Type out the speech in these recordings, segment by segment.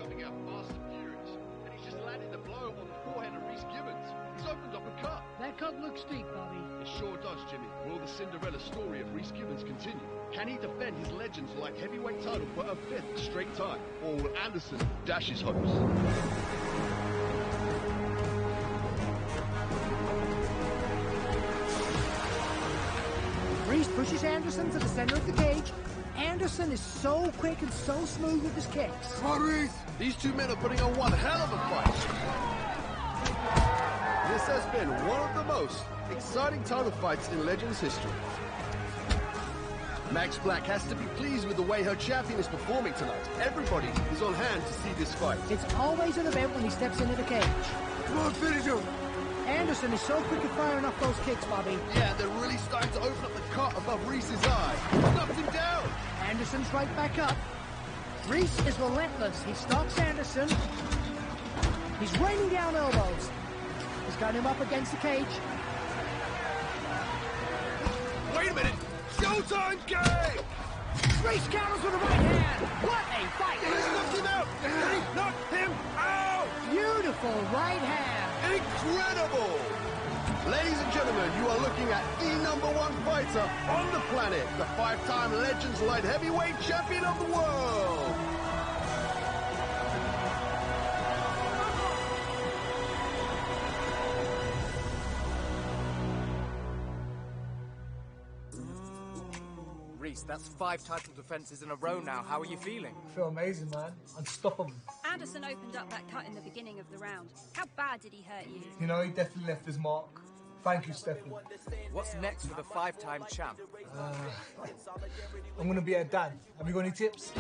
coming out fast and furious, and he's just landed the blow on the forehead of Reese Gibbons. He's opened up a cut. That cut looks deep, Bobby. It sure does, Jimmy. Will the Cinderella story of Reese Gibbons continue? Can he defend his Legends Light heavyweight title for a 5th straight time? Or will Anderson dash his hopes? Reese pushes Anderson to the center of the cage. Anderson is so quick and so smooth with his kicks. Come on, Reese! These two men are putting on one hell of a fight. This has been one of the most exciting title fights in Legends history. Max Black has to be pleased with the way her champion is performing tonight. Everybody is on hand to see this fight. It's always an event when he steps into the cage. Come on, finish him! Anderson is so quick at firing off those kicks, Bobby. Yeah, they're really starting to open up the cut above Reese's eye. Knocked him down! Anderson's right back up. Reese is relentless. He stalks Anderson. He's raining down elbows. He's got him up against the cage. Wait a minute! Showtime game! Reese counters with a right hand. What a fight! He's knocked him out! He knocked him out! Beautiful right hand. Incredible! Ladies and gentlemen, you are looking at the #1 fighter on the planet, the 5-time Legends Light Heavyweight Champion of the world! Reese, that's 5 title defenses in a row now. How are you feeling? I feel amazing, man. Unstoppable. Anderson opened up that cut in the beginning of the round. How bad did he hurt you? You know, he definitely left his mark. Thank you, Stefan. What's next for the 5-time champ? I'm going to be a dad. Have you got any tips?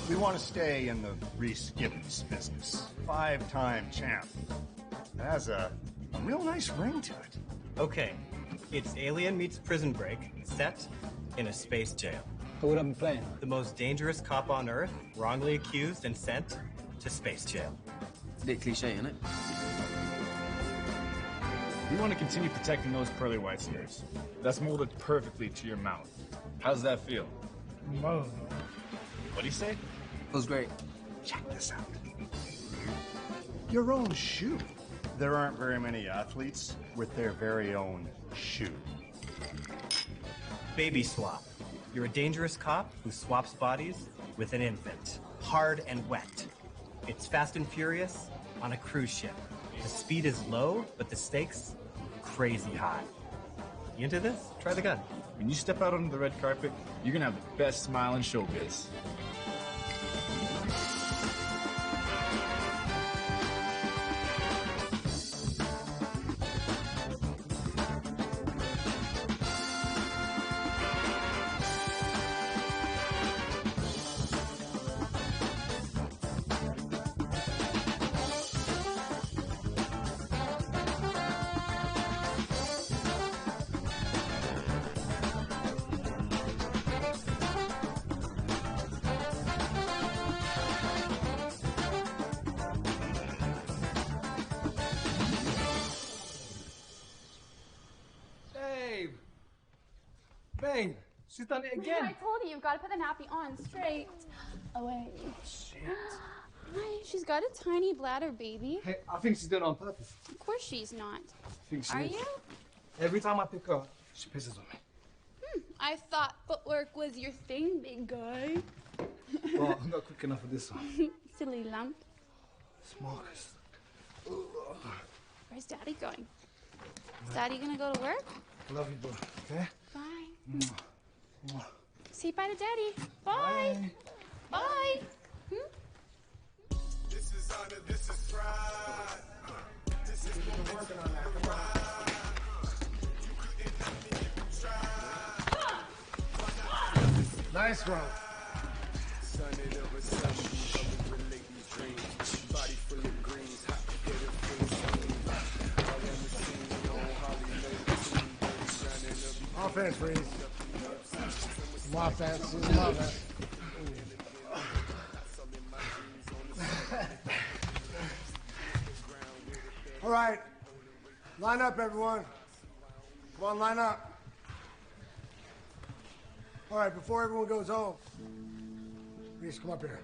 We want to stay in the Reese Gibbons business. 5-time champ. It has a real nice ring to it. Okay, it's Alien meets Prison Break, set in a space jail. So what I'm playing? The most dangerous cop on Earth, wrongly accused and sent to space jail. It's a bit cliche, isn't it? We want to continue protecting those pearly white ears. That's molded perfectly to your mouth. How's that feel? No. What'd he say? Feels great. Check this out. Your own shoe. There aren't very many athletes with their very own shoe. Baby swap. You're a dangerous cop who swaps bodies with an infant. Hard and wet. It's Fast and Furious on a cruise ship. The speed is low, but the stakes crazy high. You into this? Try the gun. When you step out onto the red carpet, you're gonna have the best smile in showbiz. Babe, she's done it again. I told you, you've got to put the nappy on straight away. Shit. Hi, she's got a tiny bladder, baby. Hey, I think she's doing it on purpose. Of course she's not. I think she Are is. you? Every time I pick her up, she pisses on me. I thought footwork was your thing, big guy. Well, I'm not quick enough for this one. Silly lump. Smokers. Where's Daddy going? Is Daddy gonna go to work? I love you, boy. Okay? Bye. Mwah. Mwah. Say bye to Daddy. Bye. Bye. Hmm? This is honor, this is pride. This is what working on that. Come on. Nice one. Offense, Reese. Offense. Offense. All right. Line up, everyone. Come on, line up. All right, before everyone goes home, Reese, come up here.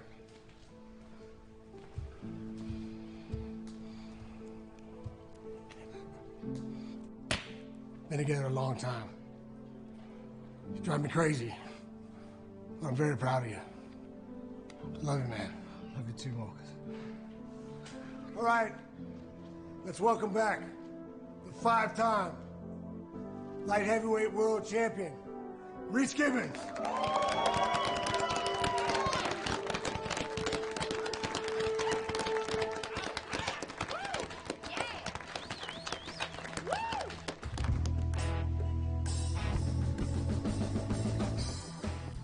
Been together a long time. You drive me crazy. I'm very proud of you. I love you, man. Love you too, Marcus. All right, let's welcome back the 5-time light heavyweight world champion, Reese Gibbons.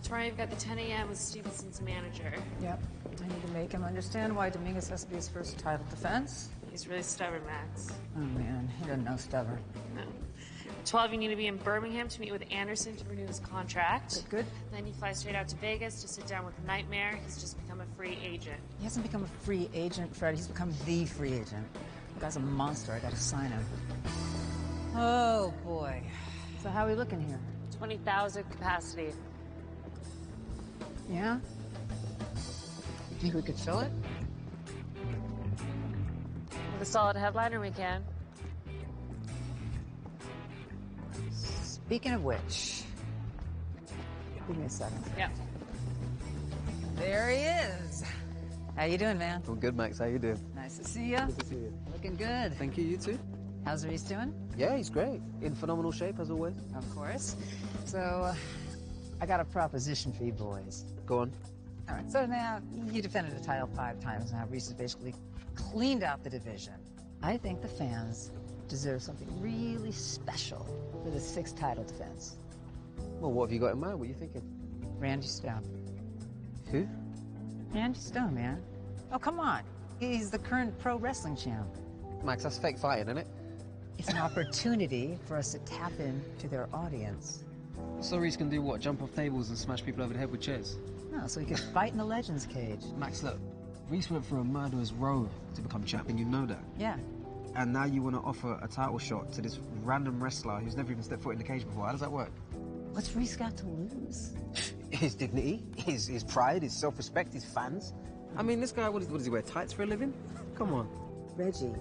Troy, you've got the 10 a.m. with Stevenson's manager. Yep. I need to make him understand why Dominguez has to be his first title defense. He's really stubborn, Max. Oh, man. He doesn't know stubborn. No. 12, you need to be in Birmingham to meet with Anderson to renew his contract. Good. Then you fly straight out to Vegas to sit down with Nightmare. He's just become a free agent. He hasn't become a free agent, Fred. He's become the free agent. The guy's a monster. I gotta sign him. Oh, boy. So how are we looking here? 20,000 capacity. Yeah? Think we could fill it? With a solid headliner, we can. Speaking of which, give me a second. Yeah. There he is. How you doing, man? I'm good, Max. How you doing? Nice to see you. Good to see you. Looking good. Thank you. You too? How's Reese doing? Yeah, he's great. In phenomenal shape, as always. Of course. So, I got a proposition for you boys. Go on. All right, so now you defended the title 5 times. Now Reese has basically cleaned out the division. I think the fans deserve something really special for the 6th title defense. Well, what have you got in mind? What are you thinking? Randy Stone. Who? Randy Stone, man. Oh, come on. He's the current pro wrestling champ. Max, that's fake fighting, isn't it? It's an opportunity for us to tap into their audience. So Reese can do what? Jump off tables and smash people over the head with chairs? No, so he can fight in the Legends cage. Max, look. Reese went through a murderer's row to become champion, you know that. Yeah. And now you want to offer a title shot to this random wrestler who's never even stepped foot in the cage before. How does that work? What's Reese got to lose? His dignity, his pride, his self-respect, his fans. I mean, this guy, what does he wear, tights for a living? Come on. Reggie,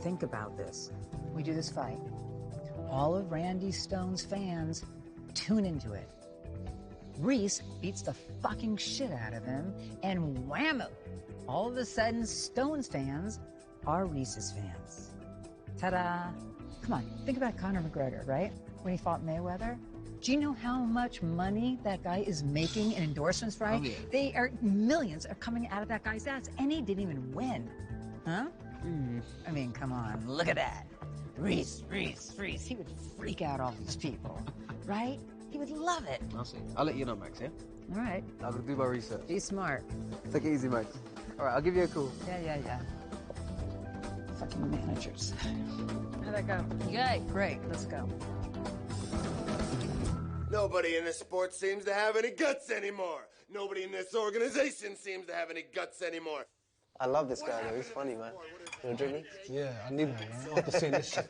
think about this. We do this fight. All of Randy Stone's fans tune into it. Reese beats the fucking shit out of him, and whammo! All of a sudden, Stone's fans are Reese's fans. Ta-da! Come on, think about Conor McGregor, right? When he fought Mayweather. Do you know how much money that guy is making in endorsements, right? Oh, yeah. They are, millions are coming out of that guy's ass, and he didn't even win. Huh? I mean, come on, look at that. Reese. He would freak out all these people, right? He would love it. I'll see. I'll let you know, Max, yeah? All right. I'm gonna do my research. Be smart. Take it easy, Max. All right, I'll give you a call. Yeah. Fucking managers. How'd that go? Yay, great, let's go. Nobody in this sport seems to have any guts anymore. Nobody in this organization seems to have any guts anymore. I love this guy, though. He's funny, man. You wanna drink me? Yeah, I need one, man. After seeing this shit.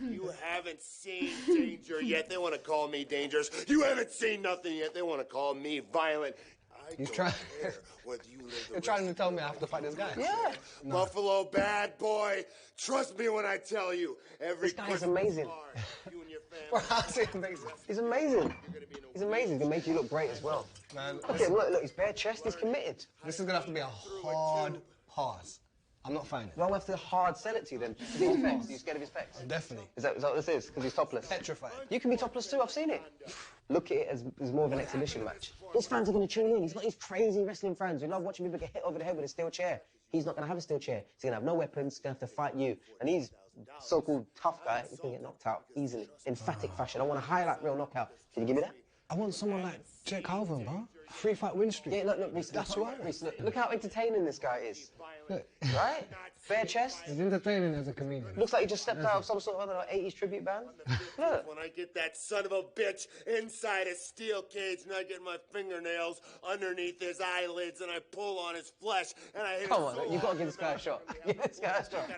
You haven't seen danger yet. They want to call me dangerous. You haven't seen nothing yet. They want to call me violent. He's trying. You're trying to tell me I have to fight this guy? Yeah. No. Buffalo bad boy. Trust me when I tell you. This guy is amazing. You and your Bro, how's he amazing? He's amazing. He's amazing. He's gonna make you look great as well. Man, look at him. Look, he's bare chest. He's committed. This is gonna have to be a hard pass. I'm not finding it. Well, I'll have to hard sell it to you then. Is he his pecs? Are you scared of his pecs? Definitely. Is that what this is? Because he's topless? Petrified. You can be topless too, I've seen it. Look at it as more of an exhibition match. His fans are going to tune in. He's got these crazy wrestling fans who love watching people get hit over the head with a steel chair. He's not going to have a steel chair. He's going to have no weapons. He's going to have to fight you. And he's so-called tough guy. He's going to get knocked out easily. Emphatic fashion. I want a highlight reel knockout. Can you give me that? I want someone like Jake Calvin, bro. 3-fight win streak. Yeah, look, Reese. That's right. Reese, look how entertaining this guy is. Look. Right? Bare chest. He's entertaining as a comedian. Looks like he just stepped out of some sort of, I don't know, 80s tribute band. Look. When I get that son of a bitch inside a steel cage and I get my fingernails underneath his eyelids and I pull on his flesh and I hit Come him on, so you've got to give this guy a shot. Give this guy a shot.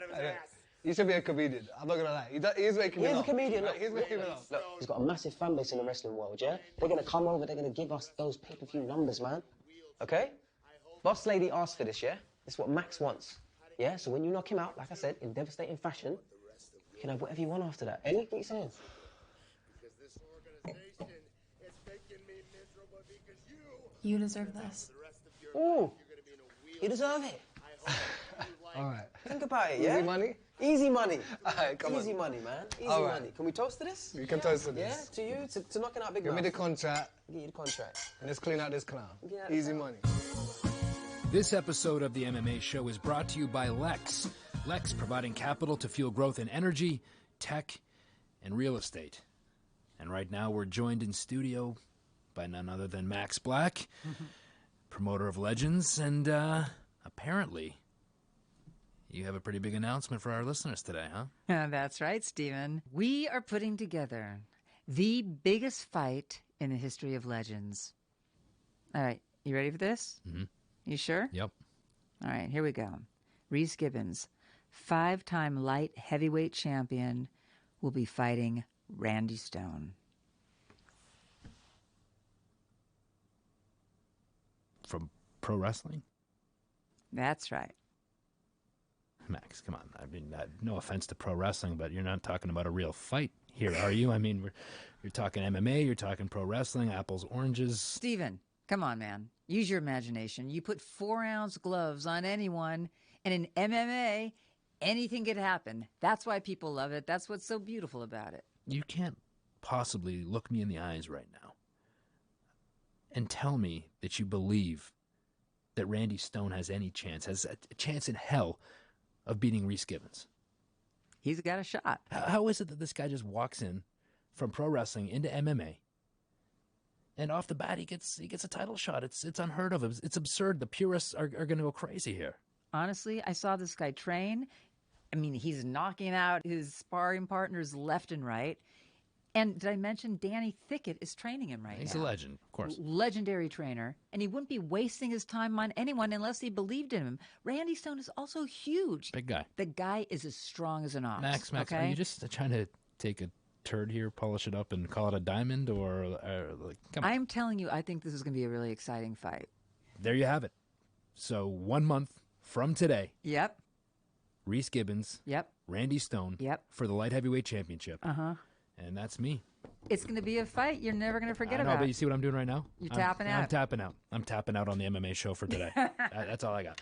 You should be a comedian. I'm not gonna lie. He's making me laugh. He's a comedian. Right? Look, He's making me laugh. Look, he's got a massive fan base in the wrestling world, yeah? They're gonna come over, they're gonna give us those pay-per-view numbers, man. Okay? Boss lady asked for this, yeah? This is what Max wants. Yeah? So when you knock him out, like I said, in devastating fashion, you can have whatever you want after that. Any? What are you saying? You deserve this. Ooh, you deserve it. All right. Think about it, yeah? Easy money? Easy money. All right, come on. Easy money, man. Easy All right. money. Can we toast to this? We can toast to this. Yeah, to you, to knocking out Big Give Mouth. me the contract. Give you the contract. And let's clean out this clown. Yeah. Easy money. This episode of the MMA Show is brought to you by Lex. Lex providing capital to fuel growth in energy, tech, and real estate. And right now we're joined in studio by none other than Max Black, promoter of Legends, and apparently you have a pretty big announcement for our listeners today, huh? That's right, Steven. We are putting together the biggest fight in the history of Legends. All right, you ready for this? Mm-hmm. You sure? Yep. All right, here we go. Reese Gibbons, 5-time light heavyweight champion, will be fighting Randy Stone. From pro wrestling? That's right. Max, come on. I mean, no offense to pro wrestling, but you're not talking about a real fight here, are you? I mean, you're talking MMA, you're talking pro wrestling, apples, oranges. Steven, come on, man. Use your imagination. You put 4-ounce gloves on anyone, and in MMA, anything could happen. That's why people love it. That's what's so beautiful about it. You can't possibly look me in the eyes right now and tell me that you believe that Randy Stone has any chance, has a chance in hell of beating Reese Gibbons. He's got a shot. How is it that this guy just walks in from pro wrestling into MMA, and off the bat he gets a title shot? It's unheard of. It's absurd. The purists are going to go crazy here. Honestly, I saw this guy train. I mean, he's knocking out his sparring partners left and right. And did I mention Danny Thickett is training him right now? He's a legend, of course. Legendary trainer. And he wouldn't be wasting his time on anyone unless he believed in him. Randy Stone is also huge. Big guy. The guy is as strong as an ox. Max, okay? Are you just trying to take a turd here, polish it up, and call it a diamond? Or like, come on. I'm telling you, I think this is going to be a really exciting fight. There you have it. So 1 month from today. Yep. Reese Gibbons. Yep. Randy Stone. Yep. For the light heavyweight championship. Uh-huh. And that's me. It's going to be a fight you're never going to forget I know, about. but you see what I'm doing right now? You're tapping out. I'm tapping out. I'm tapping out on the MMA show for today. That's all I got.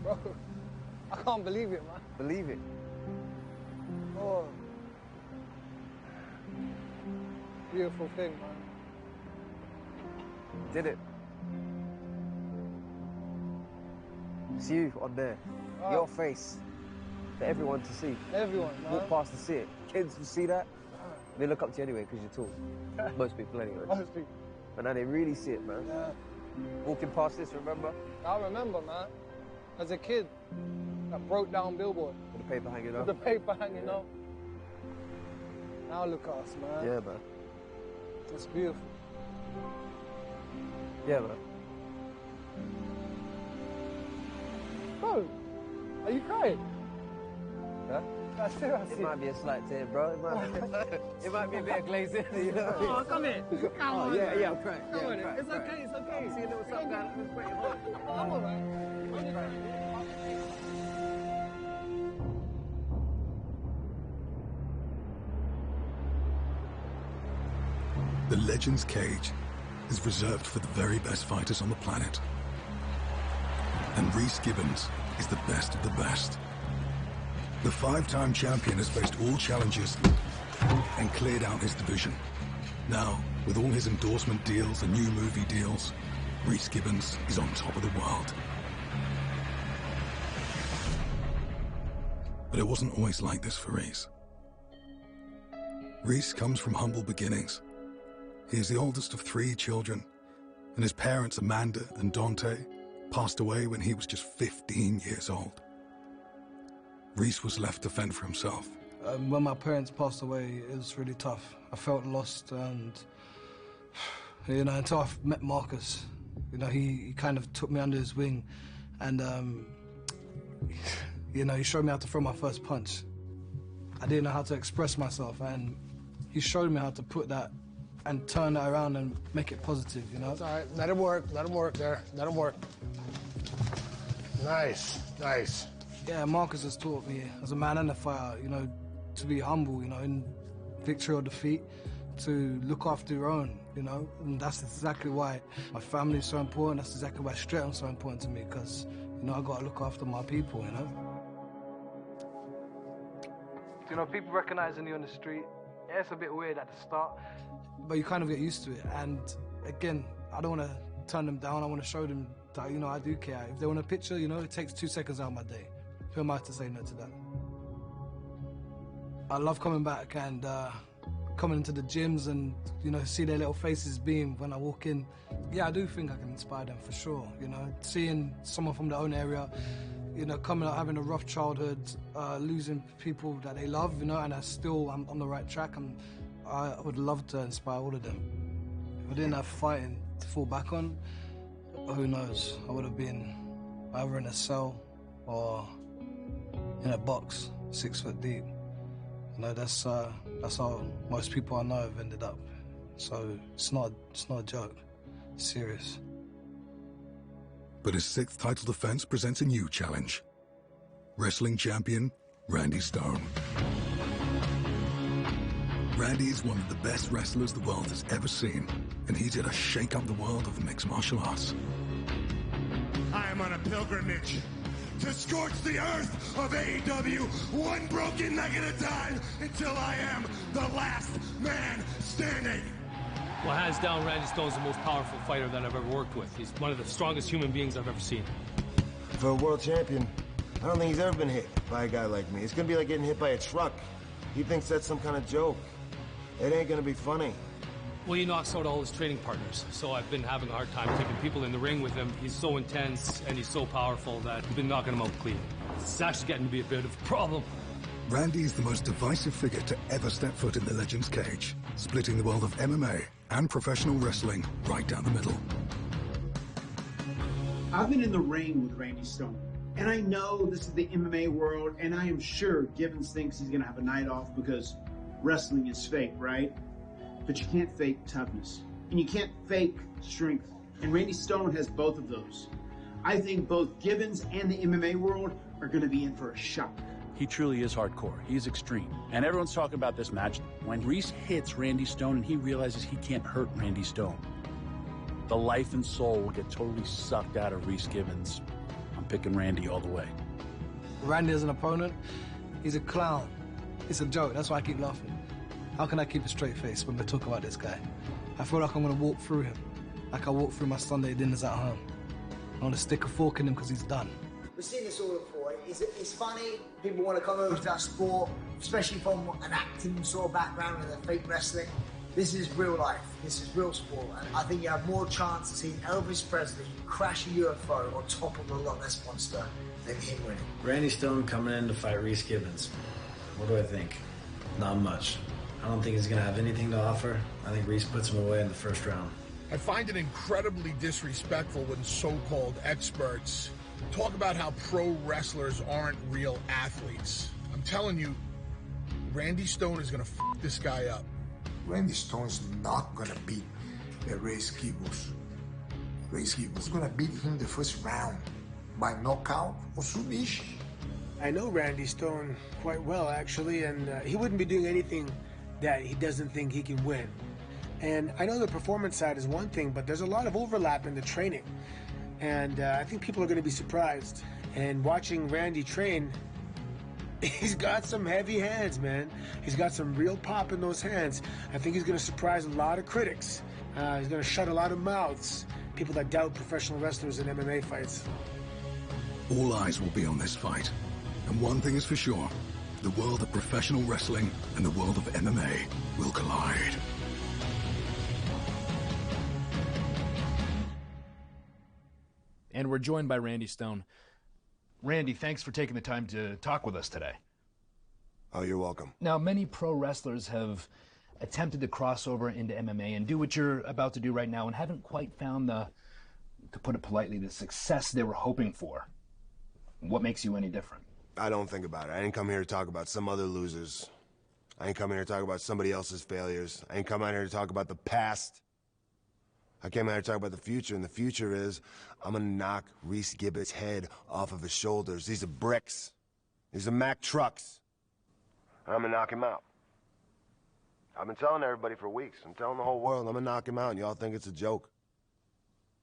Bro, I can't believe it, man. Believe it. Oh. Beautiful thing, man. Did it. It's you on there. Wow. Your face. For everyone to see. Everyone, man. Walk past to see it. Kids will see that. They look up to you anyway because you're tall. Most people anyway. Most people. But now they really see it, man. Yeah. Walking past this, remember? I remember, man. As a kid, I broke down billboard. With the paper hanging up. With the paper hanging up. Now look at us, man. Yeah, man. It's beautiful. Yeah, man. Bro, are you crying? Huh? It might be a slight tear, bro. It might be a bit of glazing, you know. Oh, come here. Come on. Yeah, I'm crying. Come Yeah, on. I'm crying. It's okay, it's okay. See a little something down this way. I'm all right. The Legends Cage is reserved for the very best fighters on the planet. And Reese Gibbons is the best of the best. The 5-time champion has faced all challengers and cleared out his division. Now, with all his endorsement deals and new movie deals, Reese Gibbons is on top of the world. But it wasn't always like this for Reese. Reese comes from humble beginnings. He is the oldest of 3 children, and his parents, Amanda and Dante, passed away when he was just 15 years old. Reese was left to fend for himself. When my parents passed away, it was really tough. I felt lost, and until I met Marcus, he kind of took me under his wing, and You know, he showed me how to throw my first punch. I didn't know how to express myself, and he showed me how to put that and turn that around and make it positive, you know? It's all right. Let him work there. Let him work. Nice, nice. Yeah, Marcus has taught me, as a man and a fighter, you know, to be humble, you know, in victory or defeat, to look after your own, you know? And that's exactly why my family is so important. That's exactly why Stratton's so important to me, because, you know, I got to look after my people, you know? You know, people recognizing you on the street, yeah, it's a bit weird at the start, but you kind of get used to it. And again, I don't want to turn them down. I want to show them that, you know, I do care. If they want a picture, you know, it takes 2 seconds out of my day. Who am I to say no to that? I love coming back and coming into the gyms and, you know, see their little faces beam when I walk in. Yeah, I do think I can inspire them for sure, you know. Seeing someone from their own area, you know, coming out, having a rough childhood, losing people that they love, you know, and I'm on the right track. I would love to inspire all of them. If I didn't have fighting to fall back on, who knows? I would have been either in a cell or in a box, 6 foot deep. You know, that's how most people I know have ended up. So it's not a joke. It's serious. But his 6th title defense presents a new challenge. Wrestling champion, Randy Stone. Randy is one of the best wrestlers the world has ever seen, and he's here to shake up the world of mixed martial arts. I am on a pilgrimage to scorch the earth of AEW, one broken leg at a time, until I am the last man standing. Well, hands down, Randy Stone's the most powerful fighter that I've ever worked with. He's one of the strongest human beings I've ever seen. For a world champion, I don't think he's ever been hit by a guy like me. It's gonna be like getting hit by a truck. He thinks that's some kind of joke. It ain't gonna be funny. Well, he knocks out all his training partners, so I've been having a hard time taking people in the ring with him. He's so intense and he's so powerful that we've been knocking him out clean. It's actually getting to be a bit of a problem. Randy is the most divisive figure to ever step foot in the Legends cage, splitting the world of MMA and professional wrestling right down the middle. I've been in the ring with Randy Stone, and I know this is the MMA world, and I am sure Gibbons thinks he's going to have a night off because wrestling is fake, right? But you can't fake toughness, and you can't fake strength, and Randy Stone has both of those. I think both Gibbons and the MMA world are going to be in for a shock. He truly is hardcore. He's extreme. And everyone's talking about this match. When Reese hits Randy Stone and he realizes he can't hurt Randy Stone, the life and soul will get totally sucked out of Reese Gibbons. I'm picking Randy all the way. Randy as an opponent, he's a clown. It's a joke. That's why I keep laughing. How can I keep a straight face when we talk about this guy? I feel like I'm going to walk through him, like I walk through my Sunday dinners at home. I want to stick a fork in him because he's done. We've seen this all before. It's funny. People want to come over to our sport, especially from an acting sort of background and a fake wrestling. This is real life. This is real sport. And I think you have more chance to see Elvis Presley crash a UFO on top of the Loch Ness Monster than him winning. Randy Stone coming in to fight Reese Gibbons. What do I think? Not much. I don't think he's going to have anything to offer. I think Reese puts him away in the first round. I find it incredibly disrespectful when so-called experts talk about how pro wrestlers aren't real athletes. I'm telling you, Randy Stone is gonna f this guy up. Randy Stone's not gonna beat Reese Gibbons. Reese Gibbons is gonna beat him the first round by knockout or submission. I know Randy Stone quite well, actually, and he wouldn't be doing anything that he doesn't think he can win. And I know the performance side is one thing, but there's a lot of overlap in the training. And I think people are going to be surprised. And watching Randy train, he's got some heavy hands, man. He's got some real pop in those hands. I think he's going to surprise a lot of critics. He's going to shut a lot of mouths, people that doubt professional wrestlers in MMA fights. All eyes will be on this fight. And one thing is for sure, the world of professional wrestling and the world of MMA will collide. And we're joined by Randy Stone. Randy, thanks for taking the time to talk with us today. Oh, you're welcome. Now, many pro wrestlers have attempted to cross over into MMA and do what you're about to do right now and haven't quite found the, to put it politely, the success they were hoping for. What makes you any different? I don't think about it. I didn't come here to talk about some other losers. I ain't come here to talk about somebody else's failures. I ain't come out here to talk about the past. I came out here to talk about the future, and the future is I'm gonna knock Reese Gibbons' head off of his shoulders. These are bricks. These are Mack trucks. And I'm gonna knock him out. I've been telling everybody for weeks. I'm telling the whole world I'm gonna knock him out, and y'all think it's a joke.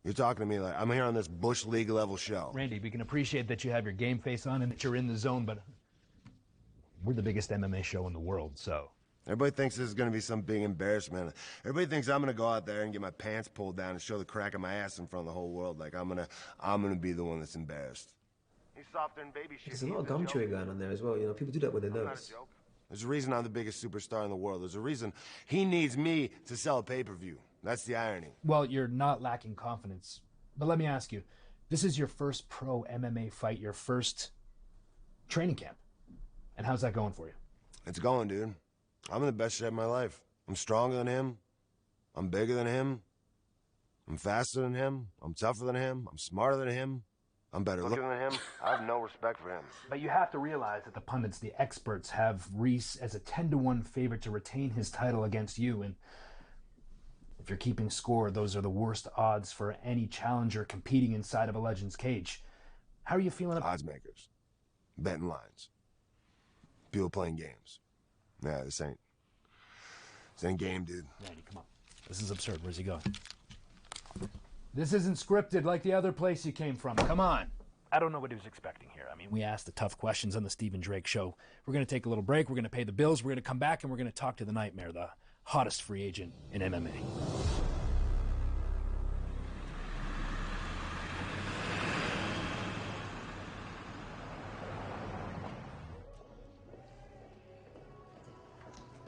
You're talking to me like I'm here on this Bush League level show. Randy, we can appreciate that you have your game face on and that you're in the zone, but we're the biggest MMA show in the world, so. Everybody thinks this is gonna be some big embarrassment. Everybody thinks I'm gonna go out there and get my pants pulled down and show the crack of my ass in front of the whole world. Like I'm gonna be the one that's embarrassed. He's softer than baby shit. There's a lot of gum chewing going on there as well. You know, people do that with their nose. There's a reason I'm the biggest superstar in the world. There's a reason he needs me to sell a pay-per-view. That's the irony. Well, you're not lacking confidence. But let me ask you, this is your first pro MMA fight, your first training camp. And how's that going for you? It's going, dude. I'm in the best shape of my life. I'm stronger than him. I'm bigger than him. I'm faster than him. I'm tougher than him. I'm smarter than him. I'm better looking than him. I have no respect for him. But you have to realize that the pundits, the experts, have Reese as a 10-to-1 favorite to retain his title against you. And if you're keeping score, those are the worst odds for any challenger competing inside of a Legends cage. How are you feeling about odds makers, betting lines, people playing games? Yeah, this ain't game, dude. Randy, come on. This is absurd. Where's he going? This isn't scripted like the other place you came from. Come on. I don't know what he was expecting here. I mean, we asked the tough questions on the Stephen Drake show. We're going to take a little break. We're going to pay the bills. We're going to come back, and we're going to talk to the Nightmare, the hottest free agent in MMA.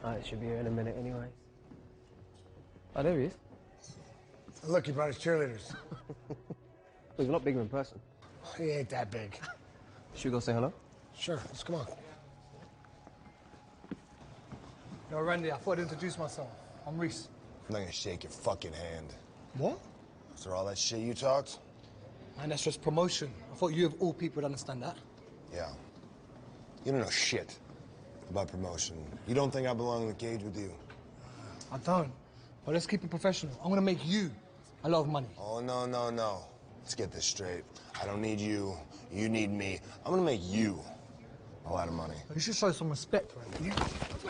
Oh, it should be here in a minute anyway. Oh, there he is. Look, he brought his cheerleaders. He's a lot bigger in person. He ain't that big. Should we go say hello? Sure, let's come on. Yo, Randy, I thought I'd introduce myself. I'm Reese. I'm not gonna shake your fucking hand. What? After all that shit you talked? Man, that's just promotion. I thought you of all people would understand that. Yeah. You don't know shit about promotion. You don't think I belong in the cage with you? I don't. But let's keep it professional. I'm gonna make you a lot of money. Oh, no, no, no. Let's get this straight. I don't need you. You need me. I'm gonna make you a lot of money. You should show some respect, right?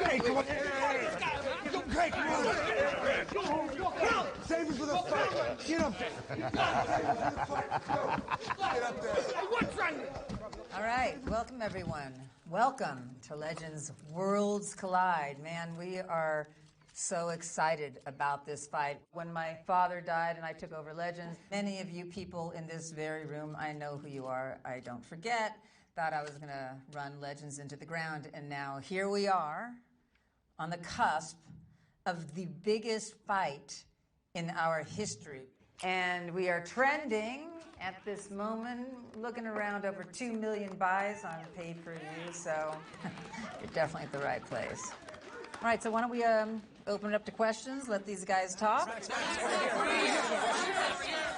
Hey, come on. Hey, come on. Save it for the fight. Get up there. Get up there. What's wrong? All right, welcome everyone. Welcome to Legends Worlds Collide. Man, we are so excited about this fight. When my father died and I took over Legends, many of you people in this very room, I know who you are, I don't forget, thought I was gonna run Legends into the ground, and now here we are on the cusp of the biggest fight in our history. And we are trending at this moment, looking around over 2 million buys on pay-per-view, so you're definitely at the right place. All right, so why don't we open it up to questions, let these guys talk.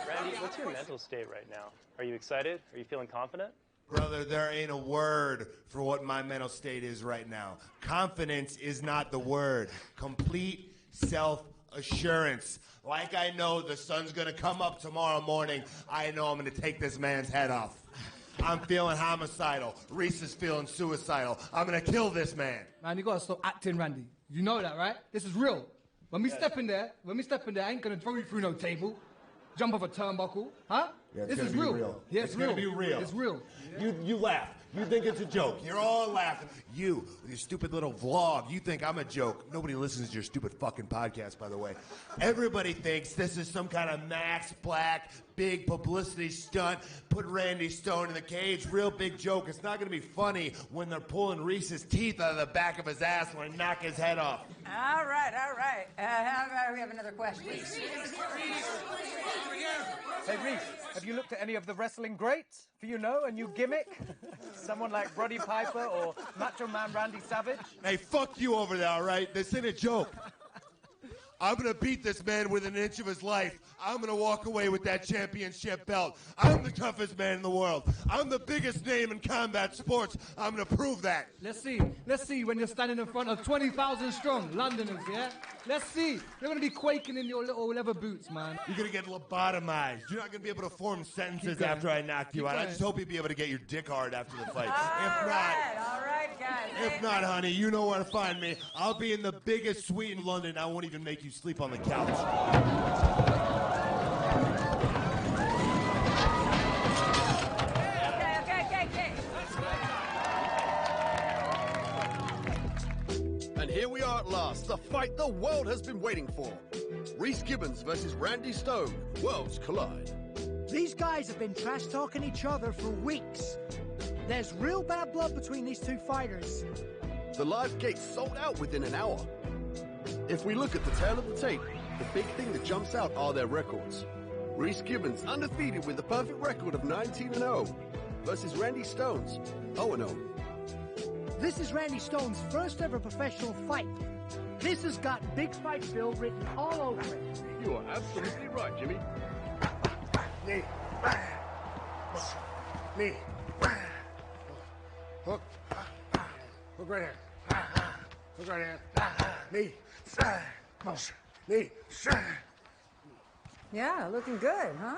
Randy, what's your mental state right now? Are you excited? Are you feeling confident? Brother, there ain't a word for what my mental state is right now. Confidence is not the word. Complete self-assurance. Like I know the sun's gonna come up tomorrow morning, I know I'm gonna take this man's head off. I'm feeling homicidal. Reese is feeling suicidal. I'm gonna kill this man. Man, you gotta stop acting, Randy. You know that, right? This is real. When we step in there, I ain't gonna throw you through no table, jump off a turnbuckle, huh? Yeah, this is real. Yeah, it's gonna be real. It's real. You laugh. You think it's a joke. You're all laughing. You, with your stupid little vlog, you think I'm a joke. Nobody listens to your stupid fucking podcast, by the way. Everybody thinks this is some kind of Max Black, big publicity stunt, put Randy Stone in the cage, real big joke. It's not going to be funny when they're pulling Reese's teeth out of the back of his ass when I knock his head off. All right. How about we have another question? Hey, Reese, have you looked at any of the wrestling greats? For you know, a new gimmick? Someone like Roddy Piper or Macho Man Randy Savage? Hey, fuck you over there, all right? This ain't a joke. I'm going to beat this man within an inch of his life. I'm going to walk away with that championship belt. I'm the toughest man in the world. I'm the biggest name in combat sports. I'm going to prove that. Let's see when you're standing in front of 20,000 strong Londoners, yeah? Let's see. You're going to be quaking in your little leather boots, man. You're going to get lobotomized. You're not going to be able to form sentences after I knock you out. I just hope you'll be able to get your dick hard after the fight. All right, guys. If not, honey, you know where to find me. I'll be in the biggest suite in London. I won't even make you sleep on the couch. Okay. And here we are at last, the fight the world has been waiting for. Reese Gibbons versus Randy Stone. Worlds collide. These guys have been trash-talking each other for weeks. There's real bad blood between these two fighters. The live gate sold out within an hour. If we look at the tail of the tape, the big thing that jumps out are their records. Reese Gibbons undefeated with the perfect record of 19-0 versus Randy Stone's 0-0. This is Randy Stone's first ever professional fight. This has got Big Fight Bill written all over it. You are absolutely right, Jimmy. Knee. Knee. Hook. Hook right here. Hook right here. Knee. Knee. Yeah, looking good, huh?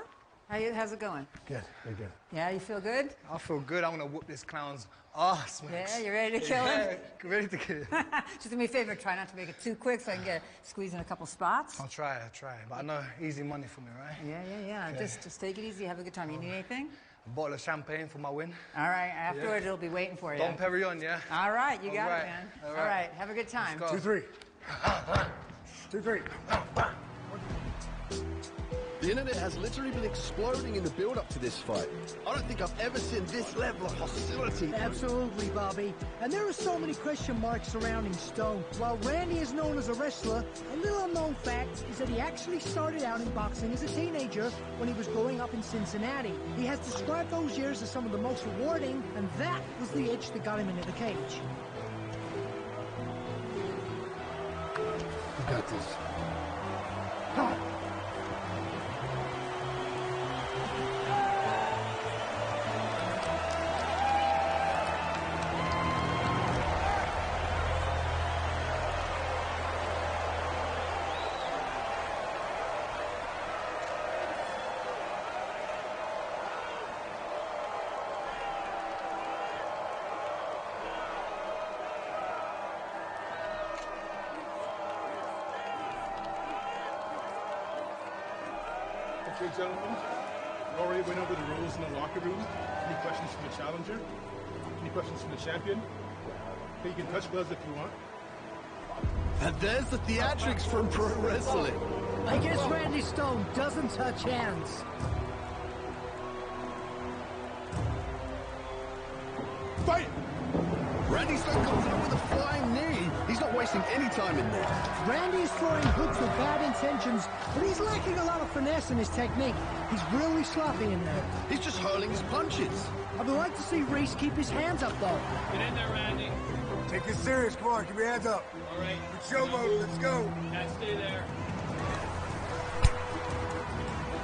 How's it going? Good, very good. Yeah, you feel good? I feel good. I'm going to whoop this clown's ass, man. Yeah, you ready to kill him? Ready to kill him. Just do me a favor, try not to make it too quick so I can squeeze in a couple spots. I'll try. But I know easy money for me, right? Yeah. Okay. Just take it easy, have a good time. You need anything? A bottle of champagne for my win. All right, afterwards it'll be waiting for you. Dom Perignon, yeah? All right, you got All right. it, man. All All right, have a good time. 2-3. 2-3. The internet has literally been exploding in the build-up to this fight. I don't think I've ever seen this level of hostility. Absolutely, Bobby. And there are so many question marks surrounding Stone. While Randy is known as a wrestler, a little unknown fact is that he actually started out in boxing as a teenager when he was growing up in Cincinnati. He has described those years as some of the most rewarding, and that was the itch that got him into the cage. You got this. Okay, gentlemen, we already went over the rules in the locker room. Any questions from the challenger? Any questions from the champion? Okay, you can touch gloves if you want. And there's the theatrics from pro wrestling. I guess Randy Stone doesn't touch hands. Fight! Randy Stone comes in with a flying knee. He's not wasting any time in there. Randy is throwing hooks with bad intentions, but he's lacking a lot of finesse in his technique. He's really sloppy in there. He's just hurling his punches. I would like to see Reese keep his hands up, though. Get in there, Randy. Take it serious. Come on, keep your hands up. All right. Good show mode. Let's go. Can't stay there.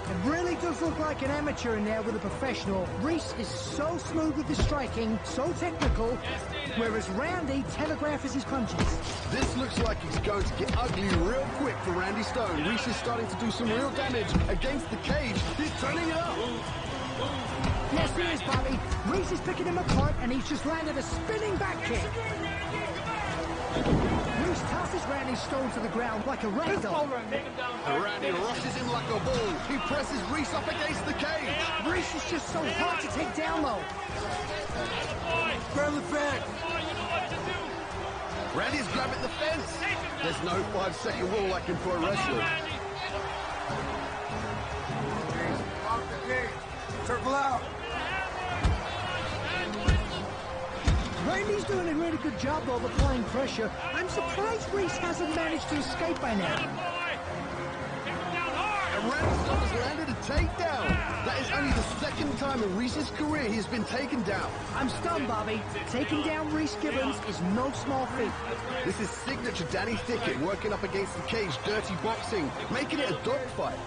It really does look like an amateur in there with a professional. Reese is so smooth with his striking, so technical, whereas Randy telegraphs his punches. This looks like it's going to get ugly real quick for Randy Stone. Reese is starting to do some real damage against the cage. He's turning it up. Yes, he is, Bobby. Reese is picking him apart, and he's just landed a spinning back kick. Reese tosses Randy Stone to the ground like a rag doll. Randy rushes him like a bull. He presses Reese up against the cage. Reese is just so hard to take down, though. Grab the fence. Randy's grabbing the fence. There's no 5-second rule like in pro wrestling. Off the cage. Circle out. Randy's doing a really good job, though, of applying pressure. I'm surprised Reese hasn't managed to escape by now. And Randy Stone has landed a takedown. That is only the second time in Reese's career he has been taken down. I'm stunned, Bobby. Taking down Reese Gibbons is no small feat. This is signature Danny Thicket working up against the cage, dirty boxing, making it a dogfight.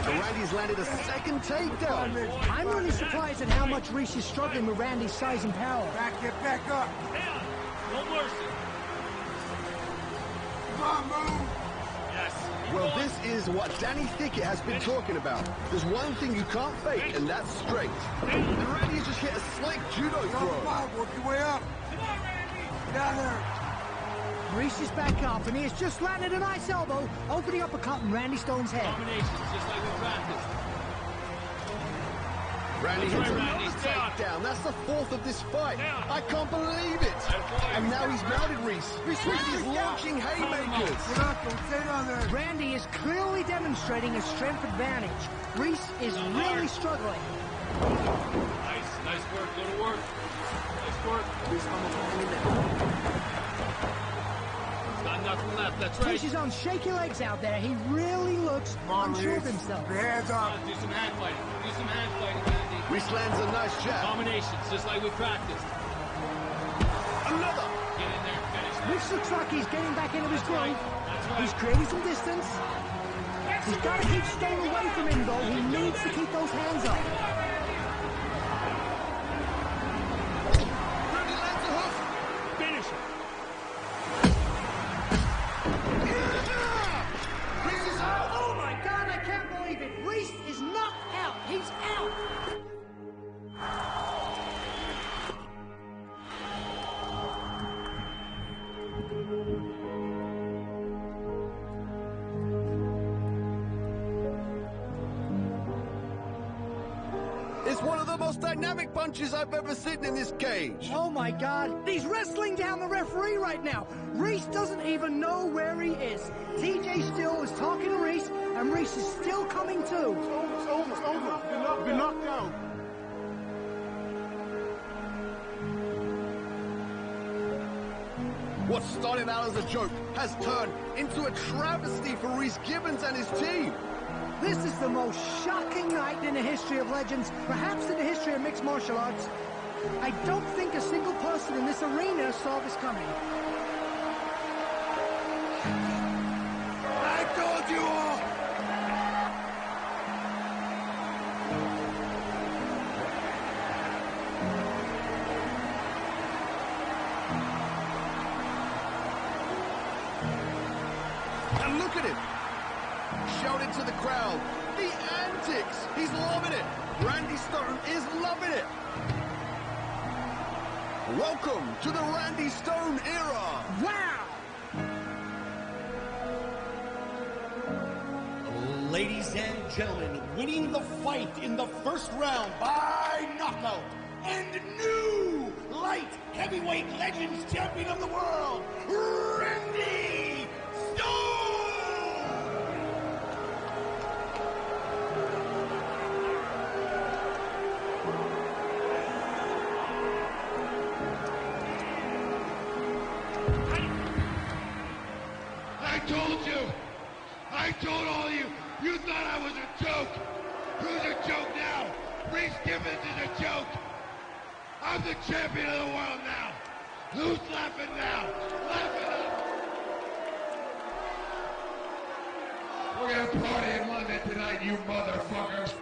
And Randy's landed a second takedown. I'm really surprised at how much Reese is struggling with Randy's size and power. Get back up. No mercy. Come on, move. Yes. Well, this is what Danny Thicket has been talking about. There's one thing you can't fake, and that's strength. And Randy has just hit a slick judo throw. Come on, work your way up. Come on, Randy. Get out there. Reese is back up, and he has just landed a nice elbow over the uppercut in Randy Stone's head. Combinations, just like we practiced. Randy hits another takedown. That's the fourth of this fight. I can't believe it. And now he's mounted Reese. Randy's launching haymakers. Get up, don't stay down there. Randy is clearly demonstrating a strength advantage. Reese is really struggling. Nice work, go to work. Nice work. He's got nothing left, that's right. Reese is on shaky legs out there. He really looks unsure of himself. Hands up. Do some hand fighting. Do some hand fighting, Randy. Reese lands a nice jab. Combinations, just like we practiced. Another. Get in there and finish. Reese looks like he's getting back into his groove. That's right. He's creating some distance. He's got to keep Stone away from him, though. He needs to keep those hands up. Randy lands a hook. Finish it. Reese is out. Oh, my God, I can't believe it. Reese is knocked out. He's out. It's one of the most dynamic punches I've ever seen in this cage. Oh, my God. He's wrestling down the referee right now. Reese doesn't even know where he is. TJ Still is talking to Reese, and Reese is still coming to. It's over. Been knocked out. What started out as a joke has turned into a travesty for Reese Gibbons and his team. This is the most shocking night in the history of legends, perhaps in the history of mixed martial arts. I don't think a single person in this arena saw this coming. I told you all. And look at him. Shouting to the crowd. The antics. He's loving it. Randy Stone is loving it. Welcome to the Randy Stone era. Wow! Ladies and gentlemen, winning the fight in the first round by knockout, and new light heavyweight legends champion of the world, Randy Stone! I told all of you, you thought I was a joke. Who's a joke now? Reese Gibbons is a joke. I'm the champion of the world now. Who's laughing now? Laugh it up. We're gonna party in London tonight, you motherfuckers.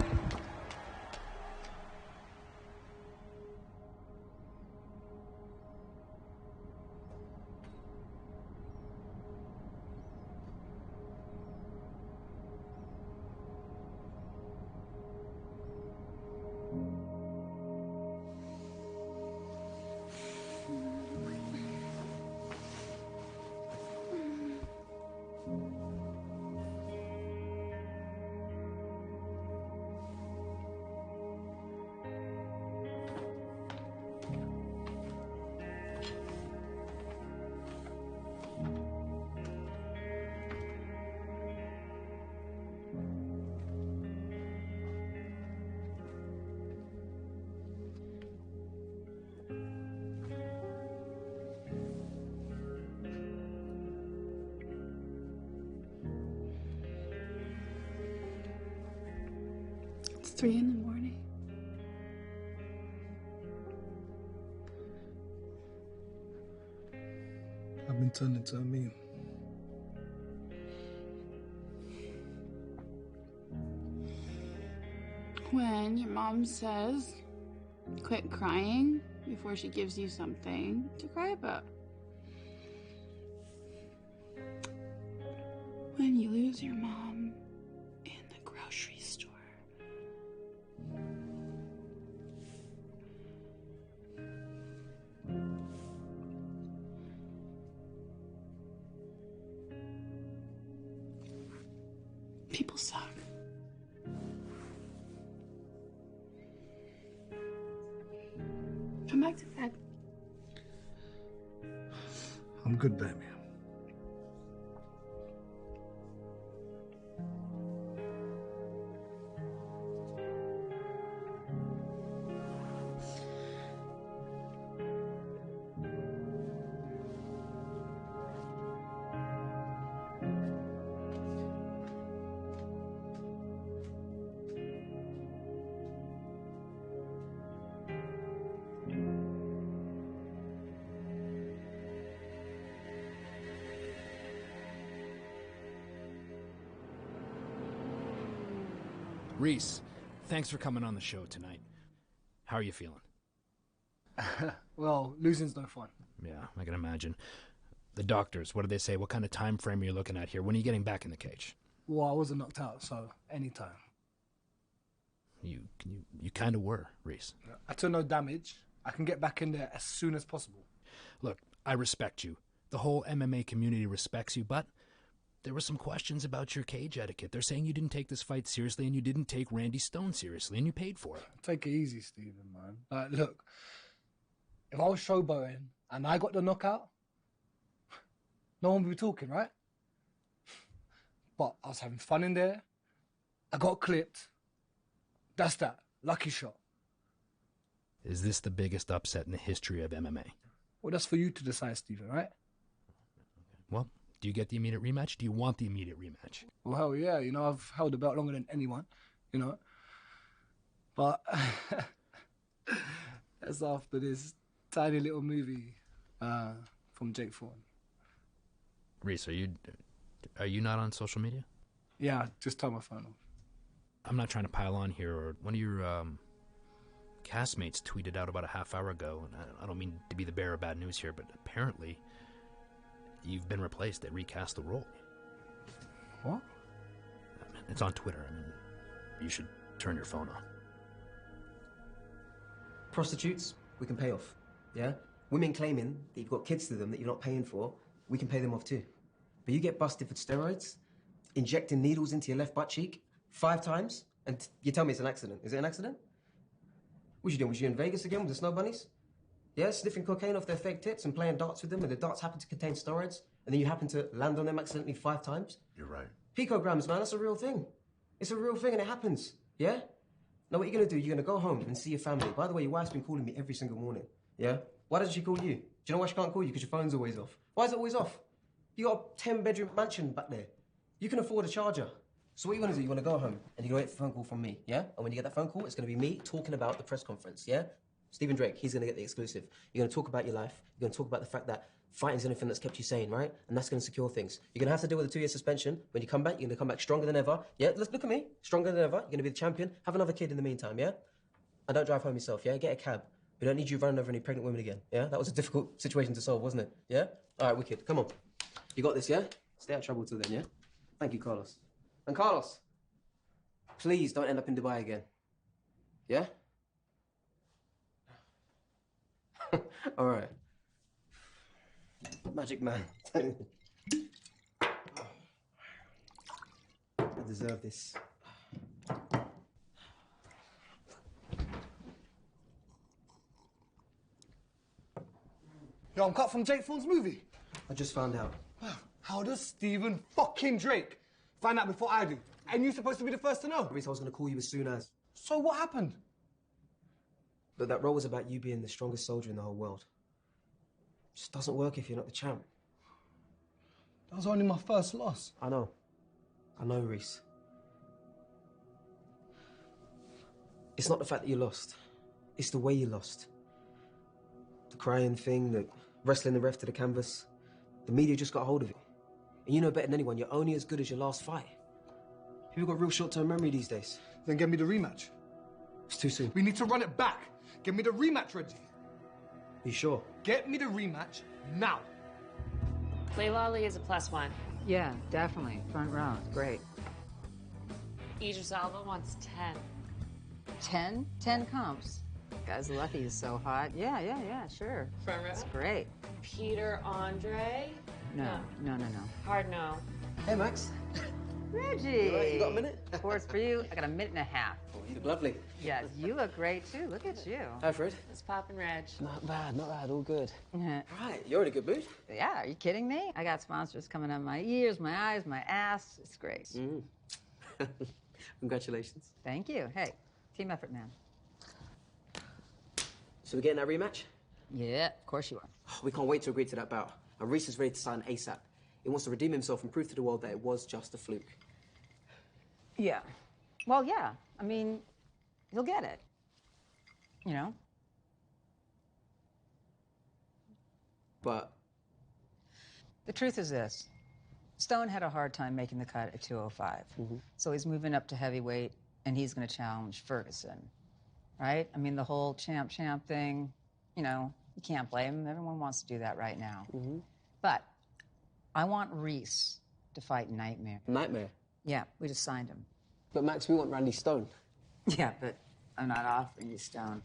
3 in the morning. I've been turned into a meme. When your mom says, quit crying before she gives you something to cry about. When you lose your mom in the grocery store. People suck. Come back to bed. I'm good, baby. Reese, thanks for coming on the show tonight. How are you feeling? Well, losing's no fun. Yeah, I can imagine. The doctors, what do they say? What kind of time frame are you looking at here? When are you getting back in the cage? Well, I wasn't knocked out, so anytime. You kind of were, Reese. I took no damage. I can get back in there as soon as possible. Look, I respect you. The whole MMA community respects you, but there were some questions about your cage etiquette. They're saying you didn't take this fight seriously and you didn't take Randy Stone seriously, and you paid for it. Take it easy, Stephen, man. Look, if I was showboating and I got the knockout, no one would be talking, right? But I was having fun in there. I got clipped. That's that. Lucky shot. Is this the biggest upset in the history of MMA? Well, that's for you to decide, Stephen, right? Well, do you get the immediate rematch? Do you want the immediate rematch? Well, yeah, I've held the belt longer than anyone, But that's after this tiny little movie from Jake Thorne. Reese, are you not on social media? Yeah, just turn my phone off. I'm not trying to pile on here, or one of your castmates tweeted out about a half hour ago, and I don't mean to be the bearer of bad news here, but apparently you've been replaced. They recast the role. What? It's on Twitter. I mean, you should turn your phone on. Prostitutes, we can pay off, yeah? Women claiming that you've got kids to them that you're not paying for, we can pay them off too. But you get busted for steroids, injecting needles into your left butt cheek 5 times, and you tell me it's an accident. Is it an accident? What you doing? Was you in Vegas again with the snow bunnies? Yeah, sniffing cocaine off their fake tits and playing darts with them, and the darts happen to contain steroids, and then you happen to land on them accidentally 5 times? You're right. Picograms, man, that's a real thing. It's a real thing and it happens, yeah? Now what you're gonna do, you're gonna go home and see your family. By the way, your wife's been calling me every single morning, yeah? Why doesn't she call you? Do you know why she can't call you? Because your phone's always off. Why is it always off? You got a 10-bedroom mansion back there. You can afford a charger. So what you want to do, you want to go home and you're going to get a phone call from me, yeah? And when you get that phone call, it's going to be me talking about the press conference, yeah? Stephen Drake, he's going to get the exclusive. You're going to talk about your life. You're going to talk about the fact that fighting's the only thing that's kept you sane, right? And that's going to secure things. You're going to have to deal with a 2-year suspension. When you come back, you're going to come back stronger than ever. Yeah, let's look at me. Stronger than ever. You're going to be the champion. Have another kid in the meantime, yeah? And don't drive home yourself, yeah? Get a cab. We don't need you running over any pregnant women again, yeah? That was a difficult situation to solve, wasn't it? Yeah? All right, wicked. Come on. You got this, yeah? Stay out of trouble till then, yeah? Thank you, Carlos. And Carlos, please don't end up in Dubai again. Yeah? All right. Magic man. I deserve this. Yo, I'm cut from Jake Thorne's movie. I just found out. How does Stephen fucking Drake find out before I do? And you're supposed to be the first to know. Reese, I was going to call you as soon as. So what happened? But that role was about you being the strongest soldier in the whole world. It just doesn't work if you're not the champ. That was only my first loss. I know, Reese. It's not the fact that you lost. It's the way you lost. The crying thing, the wrestling the ref to the canvas. The media just got hold of it. And you know better than anyone, you're only as good as your last fight. People got real short-term memory these days. Then get me the rematch. It's too soon. We need to run it back. Get me the rematch, Reggie. You sure? Get me the rematch now. Layla Ali is a +1. Yeah, definitely. Front row. Great. Idris Alba wants 10. 10? 10 comps. Guy's lucky he's so hot. Yeah, sure. Front row? That's great. Peter Andre? No. Hard no. Hey, Max. Reggie! You all right? You got a minute? Of course, for you, I got a minute and a half. Oh, you look lovely. Yes, you look great too. Look at you. Hi, Fred. It's Pop and Reg. Not bad, all good. Yeah. Right, you're in a good mood. Yeah, are you kidding me? I got sponsors coming out my ears, my eyes, my ass. It's great. Congratulations. Thank you. Hey, team effort, man. So we're getting that rematch? Yeah, of course you are. We can't wait to agree to that bout. And Reese is ready to sign ASAP. He wants to redeem himself and prove to the world that it was just a fluke. Yeah. Well, yeah. I mean, he'll get it. You know? But the truth is this. Stone had a hard time making the cut at 205. So he's moving up to heavyweight, and he's going to challenge Ferguson. Right? I mean, the whole champ thing, you know, you can't blame him. Everyone wants to do that right now. But I want Reese to fight Nightmare. Nightmare? Yeah, we just signed him. But Max, we want Randy Stone. Yeah, but I'm not offering you Stone.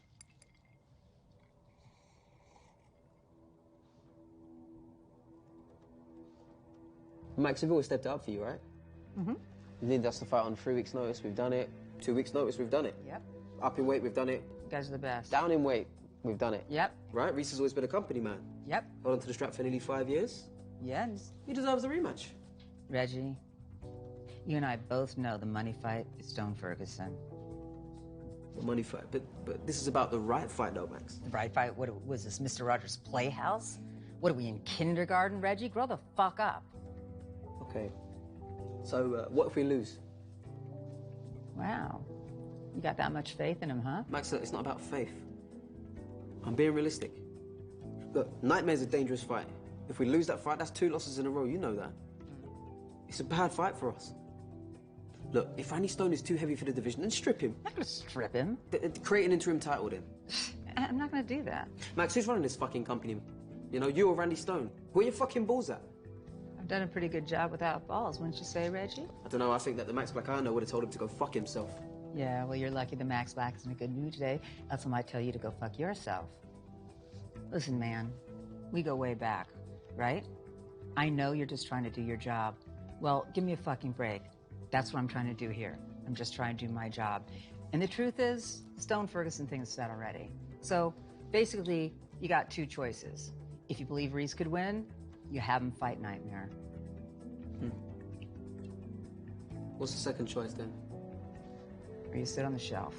Max, we've always stepped up for you, right? Mm-hmm. You need us to fight on 3 weeks' notice, we've done it. 2 weeks' notice, we've done it. Yep. Up in weight, we've done it. You guys are the best. Down in weight, we've done it. Yep. Right? Reese has always been a company man. Yep. Held on to the strap for nearly 5 years. Yes. He deserves a rematch. Reggie, you and I both know the money fight is Stone Ferguson. The money fight, but this is about the right fight, though, Max. The right fight? What was this, Mr. Rogers' Playhouse? What are we in kindergarten, Reggie? Grow the fuck up. Okay. So, what if we lose? Wow. You got that much faith in him, huh? Max, it's not about faith. I'm being realistic. Look, Nightmare's a dangerous fight. If we lose that fight, that's 2 losses in a row. You know that. It's a bad fight for us. Look, if Randy Stone is too heavy for the division, then strip him. I'm not gonna strip him. Create an interim title then. I'm not gonna do that. Max, who's running this fucking company? You know, you or Randy Stone? Where are your fucking balls at? I've done a pretty good job without balls, wouldn't you say, Reggie? I don't know, I think that the Max Black I know would have told him to go fuck himself. Yeah, well, you're lucky the Max Black is in a good mood today. Else I might tell you to go fuck yourself. Listen, man, we go way back, right? I know you're just trying to do your job. Well, give me a fucking break. That's what I'm trying to do here. I'm just trying to do my job. And the truth is, Stone Ferguson thing is set already. So, basically, you got 2 choices. If you believe Reese could win, you have him fight Nightmare. What's the second choice, then? Or you sit on the shelf.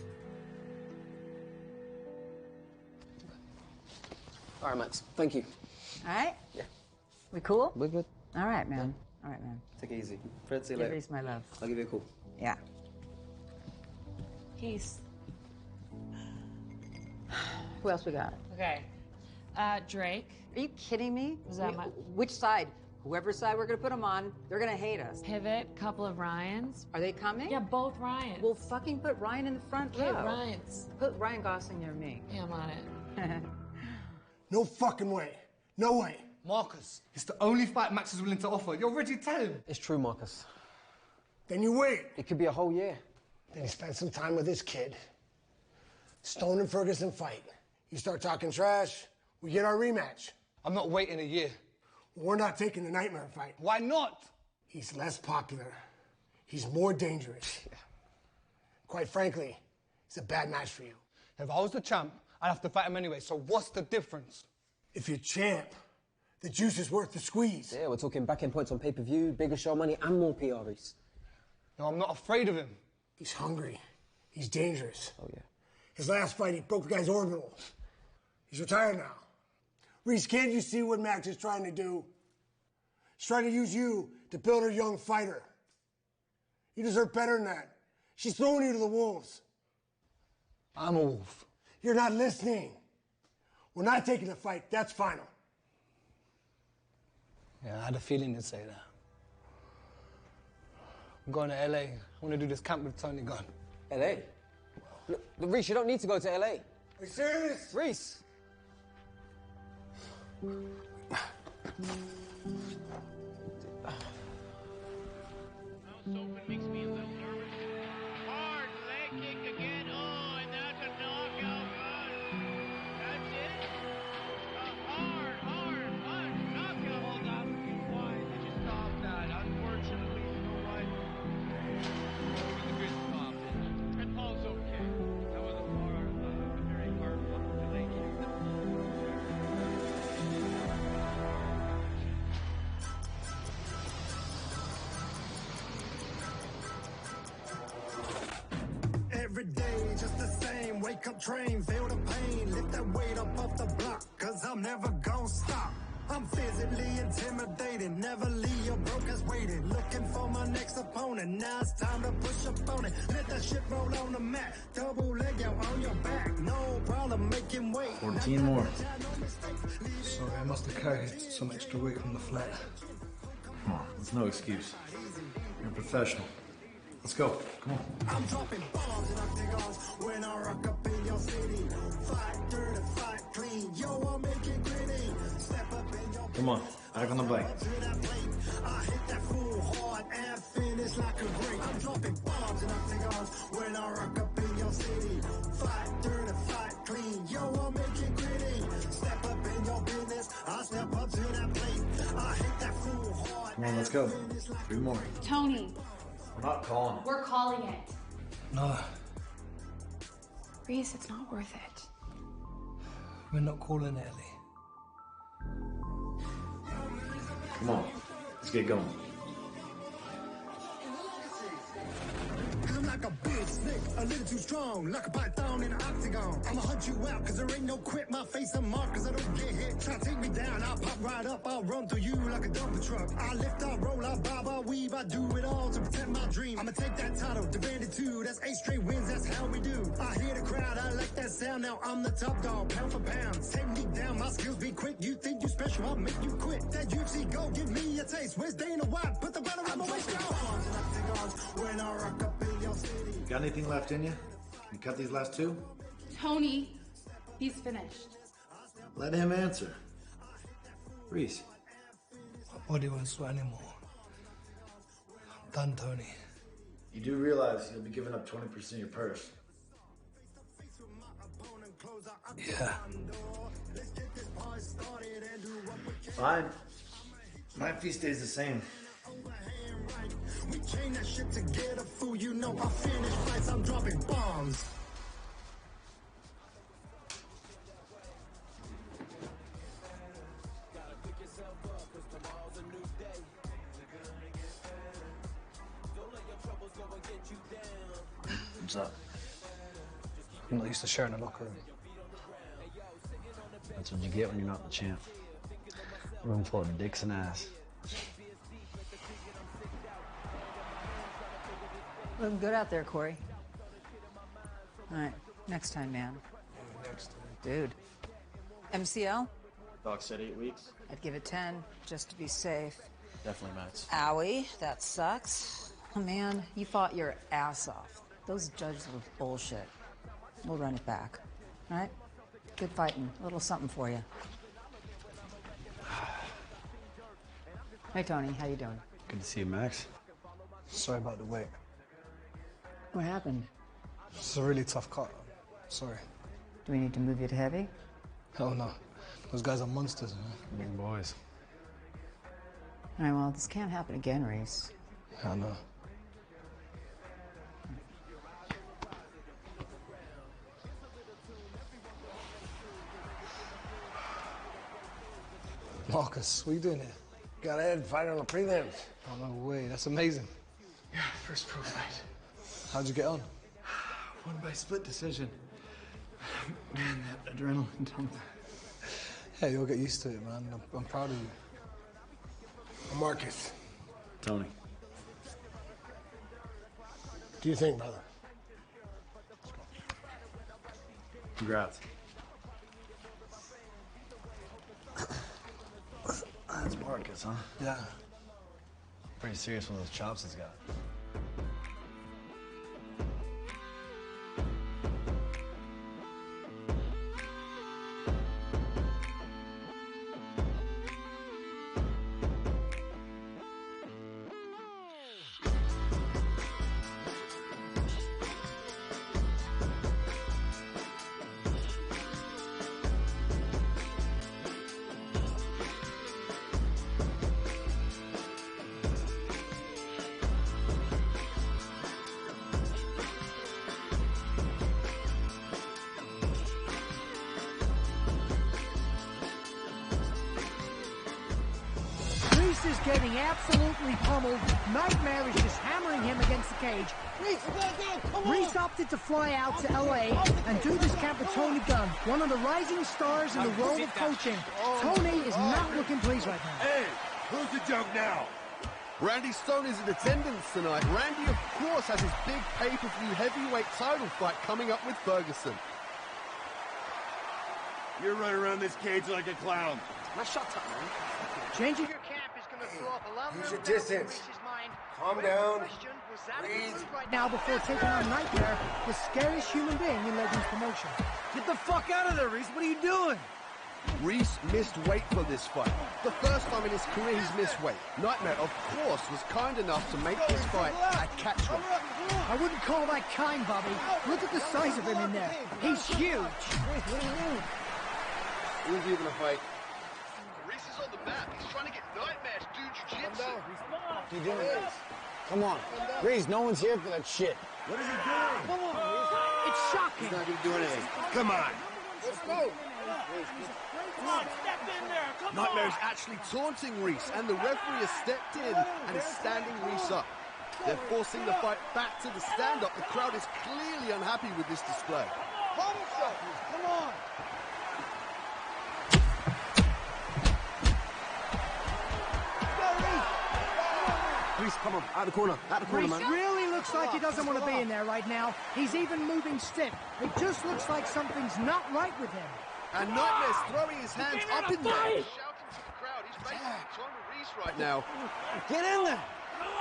All right, Max. Thank you. All right? Yeah. We cool? We're good. All right, man. All right, man. Take it easy. Fred, see you Give later. Reese my love. I'll give you a call. Yeah. Peace. Who else we got? Okay. Drake. Are you kidding me? Was that my... Which side? Whoever side we're gonna put them on, they're gonna hate us. Pivot, couple of Ryans. Are they coming? Yeah, both Ryans. Well, fucking put Ryan in the front Okay, row. Ryans. Put Ryan Gosling near me. Yeah, I'm on it. No fucking way. No way. Marcus, it's the only fight Max is willing to offer. You're Reggie, tell him. It's true, Marcus. Then you wait. It could be a whole year. Then you spend some time with this kid. Stone and Ferguson fight. You start talking trash, we get our rematch. I'm not waiting a year. We're not taking the Nightmare fight. Why not? He's less popular. He's more dangerous. Quite frankly, it's a bad match for you. If I was the champ, I'd have to fight him anyway, so what's the difference? If you're champ, the juice is worth the squeeze. Yeah, we're talking back-end points on pay-per-view, bigger show money, and more PRs. No, I'm not afraid of him. He's hungry. He's dangerous. Oh, yeah. His last fight, he broke the guy's orbital. He's retired now. Reese, can't you see what Max is trying to do? She's trying to use you to build her young fighter. You deserve better than that. She's throwing you to the wolves. I'm a wolf. You're not listening. We're not taking the fight. That's final. Yeah, I had a feeling you'd say that. I'm going to LA. I want to do this camp with Tony Gunn. LA? Look, Reese, you don't need to go to LA. Are you serious? Reese! Makes me a little nervous. Hard leg kick again. Oh, and that's a knockout. That's it. Hard punch, knockout. Hold up. Why did you stop that? Unfortunately, you know what? It was a good stoppage. And Paul's okay. That was a very hard leg kick. Every day, just the same. Wake up, train, feel the pain. Lift that weight up off the block, cause I'm never gonna stop. I'm physically intimidated, never leave your broke ass waiting. Looking for my next opponent, now it's time to push up on it. Let that shit roll on the mat, double leg out on your back. No problem making weight. 14 more. Sorry, I must have carried some extra weight from the flat. Come on, there's no excuse. You're a professional. Let's go. Come on. I'm dropping bombs and octagons when I rock up in your city. Fight dirty, fight clean. Yo, I'll make it gritty. Step up in your Come on, back on the bike. I hit that full hard and finish like a great. I'm dropping bombs and octagons when I rock up in your city. Fight dirty, fight clean. Yo, I'll make it gritty. Step up in your business. I step up to that plate. I hit that full hard. Come on, let's go. 3 more. Tony, We're not calling it. we're calling it. No, Reese, it's not worth it. we're not calling it, Ellie. Come on, let's get going. I'm like a big snake, a little too strong, like a python in an octagon. I'ma hunt you out, cause there ain't no quit. My face a mark, cause I don't get hit. Try to take me down, I'll pop right up, I'll run through you like a dumper truck. I lift, I roll, I bob, I weave, I do it all to protect my dream. I'ma take that title, defend it too. That's 8 straight wins, that's how we do. I hear the crowd, I like that sound, now I'm the top dog, pound for pound. Take me down, my skills be quick. You think you special, I'll make you quit. That UFC, go give me a taste. Where's Dana White? Put the butter on my waist, go. When I rock up in your city. Got anything left in you? Can you cut these last 2? Tony, he's finished. Let him answer. Reese. My body won't sweat anymore. I'm done, Tony. You do realize you'll be giving up 20% of your purse. Yeah. Fine. My fee stays the same. We chain that shit together, fool. You know I finish fights, I'm dropping bombs. What's up? I'm not used to sharing a locker room. That's what you get when you're not the champ. Room full of dicks and ass. Looking good out there, Corey. All right, next time, man. Next time. Dude. MCL? Doc said 8 weeks. I'd give it 10, just to be safe. Definitely max. Owie, that sucks. Oh, man, you fought your ass off. Those judges were bullshit. We'll run it back. All right? Good fighting. A little something for you. Hey, Tony, how you doing? Good to see you, Max. Sorry about the wait. What happened? It's a really tough cut. Sorry. Do we need to move you to heavy? Hell no. Those guys are monsters, man. Big boys. All right, well, this can't happen again, Reese. I know. Marcus, what are you doing here? Got ahead fighting on the prelims. Oh, no way. That's amazing. Yeah, first pro fight. How'd you get on? Won by split decision. Man, that adrenaline dump. Hey, you'll get used to it, man. I'm proud of you. I'm Marcus. Tony. What do you think, brother? Congrats. That's Marcus, huh? Yeah. Pretty serious one of those chops he's got. Reese is getting absolutely pummeled. Nightmare is just hammering him against the cage. Reese opted to fly out to LA and do this camp with Tony Gunn, one of the rising stars in the world of coaching. Tony is not looking pleased right now. Hey, who's the joke now? Randy Stone is in attendance tonight. Randy, of course, has his big pay-per-view heavyweight title fight coming up with Ferguson. You're running around this cage like a clown. Now shut up, man. Changing your camp is going to throw up a lot of Use your distance. Calm down. Breathe. Right now before taking on Nightmare, the scariest human being in Legends promotion. Get the fuck out of there, Reese. What are you doing? Reese missed weight for this fight. The first time in his career he's missed weight. Nightmare, of course, was kind enough to make this fight a catchweight. I wouldn't call that kind, Bobby. Look at the size of him in there. He's huge. Who's even a fight? Reese is on the map. He's trying to get Nightmare to do jiu-jitsu. What are you doing, Reese? Come on. Reese, no one's here for that shit. What is he doing? Come on, Reese. It's shocking. He's not going to do anything. Come on. Let's go. Come on, step in there. Come on. Nightmare is actually taunting Reese, and the referee has stepped in and is standing Reese up. They're forcing the fight back to the stand-up. The crowd is clearly unhappy with this display. Come on. Reese, come on. Out of the corner. Out of the corner, Reese man. really looks like he doesn't want to be in there right now. He's even moving stiff. It just looks like something's not right with him. And Nightmare's throwing his hands up in there. He's shouting to the crowd. He's basically taunting Reese right now. Get in there.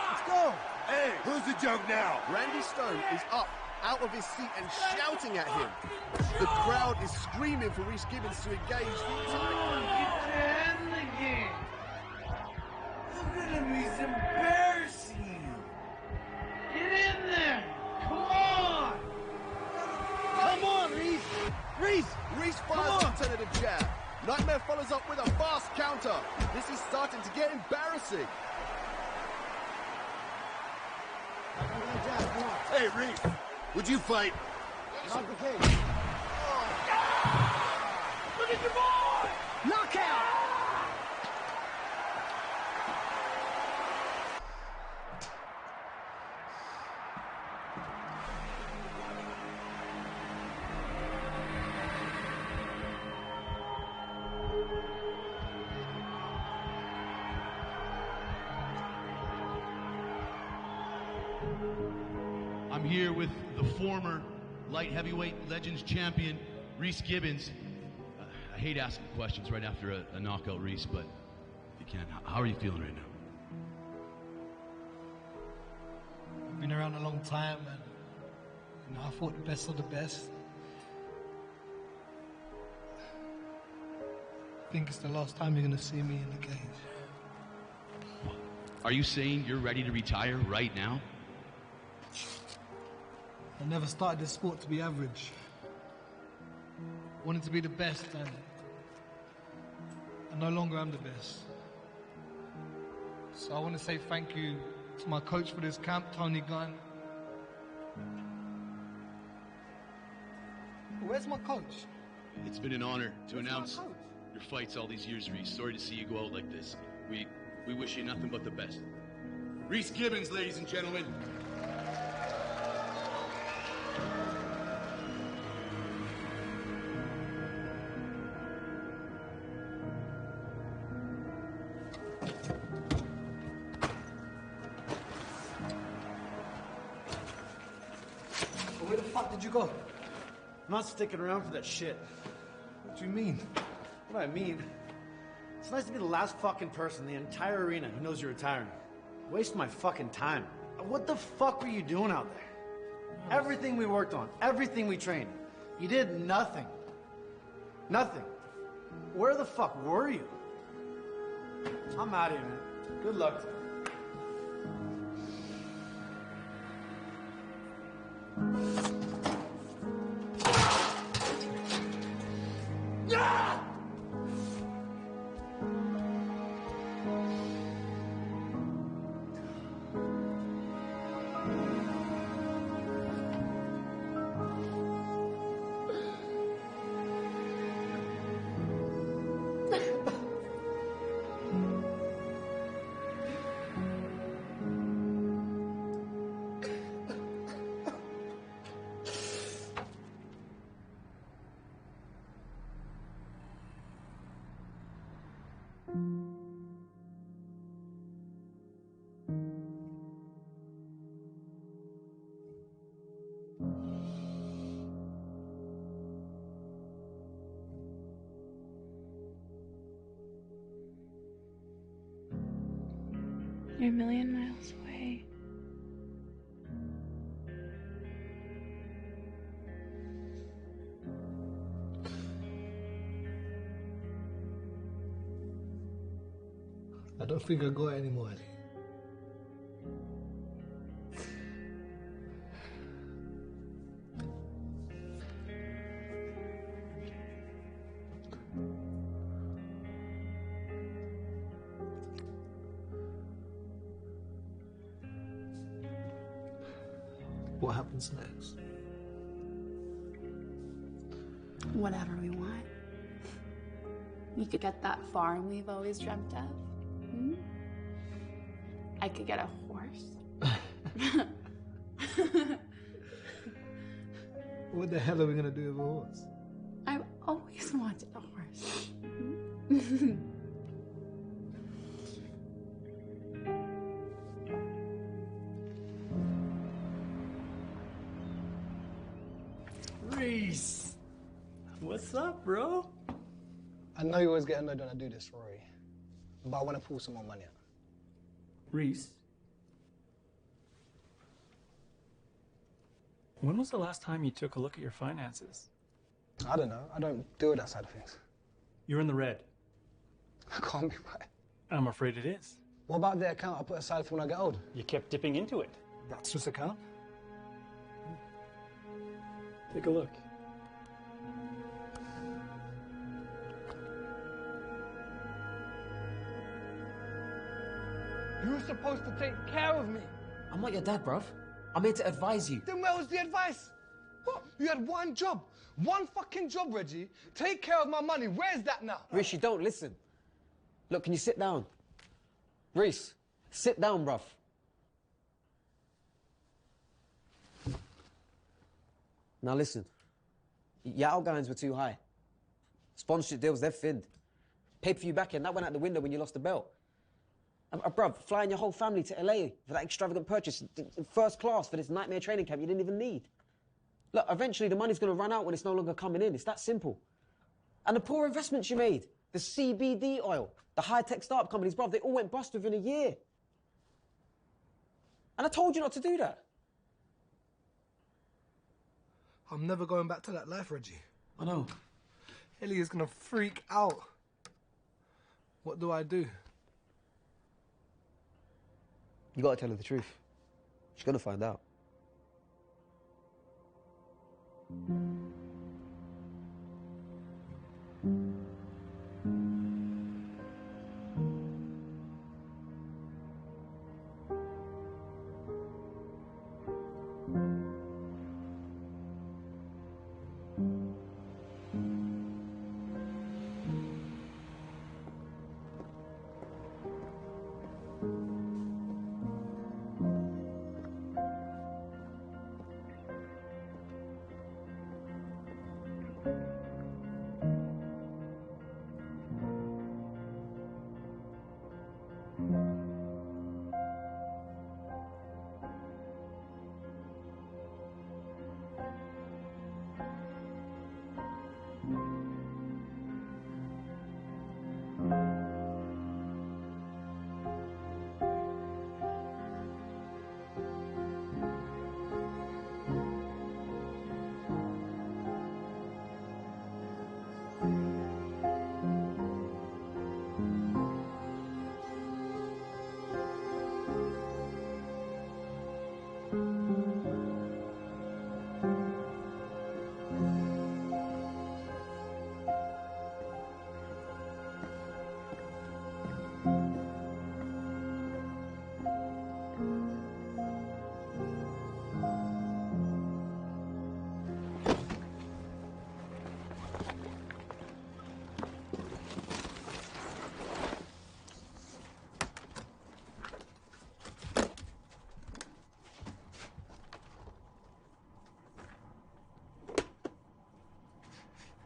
Let's go. Hey, who's the joke now? Randy Stone is up, out of his seat and shouting at him. The crowd is screaming for Reese Gibbons to engage the entire crowd. Look at him, he's embarrassing you. Get in there. Come on. Come on, Reese. Reese fires a tentative jab. Nightmare follows up with a fast counter. This is starting to get embarrassing. Hey, Reese, would you fight? Not the cage. Look at your boy. Knockout. I'm here with the former light heavyweight Legends champion, Reese Gibbons. I hate asking questions right after a knockout, Reese, but if you can, how are you feeling right now? I've been around a long time, and I fought the best of the best. I think it's the last time you're going to see me in the cage. Are you saying you're ready to retire right now? I never started this sport to be average. Wanted to be the best, and no longer am the best. So I want to say thank you to my coach for this camp, Tony Gunn. Where's my coach? It's been an honor to announce your fights all these years, Reese. Sorry to see you go out like this. We wish you nothing but the best. Reese Gibbons, ladies and gentlemen. Where the fuck did you go? I'm not sticking around for that shit. What do you mean? What I mean, it's nice to be the last fucking person in the entire arena who knows you're retiring. Waste my fucking time. What the fuck were you doing out there? Everything we worked on, everything we trained, you did nothing. Nothing. Where the fuck were you? I'm out of here, man. Good luck. You're a million miles away. I don't think I got it anymore, Eddie. What happens next? Whatever we want. You could get that farm we've always dreamt of. Hmm? I could get a horse. What the hell are we gonna do with a horse? I've always wanted a horse. Hmm? Reese! What's up, bro? I know you always get annoyed when I do this, Rory, but I want to pull some more money out. Reese? When was the last time you took a look at your finances? I don't know. I don't deal with that side of things. You're in the red. I can't be right. I'm afraid it is. What about the account I put aside for when I get old? You kept dipping into it. That's just account? Take a look. You're supposed to take care of me. I'm not your dad, bruv. I'm here to advise you. Then where was the advice? What? You had one job. One fucking job, Reggie. Take care of my money. Where's that now? Reese, you don't listen. Look, can you sit down? Reese, sit down, bruv. Now listen. Your outgoings were too high. Sponsorship deals, they're thinned. Pay-per-view back in, that went out the window when you lost the belt. Bruv, flying your whole family to LA for that extravagant purchase, first class for this nightmare training camp you didn't even need. Look, eventually the money's gonna run out when it's no longer coming in. It's that simple. And the poor investments you made, the CBD oil, the high-tech startup companies, bruv, they all went bust within a year. And I told you not to do that. I'm never going back to that life, Reggie. I know. Ellie is gonna freak out. What do I do? You gotta tell her the truth. She's gonna find out.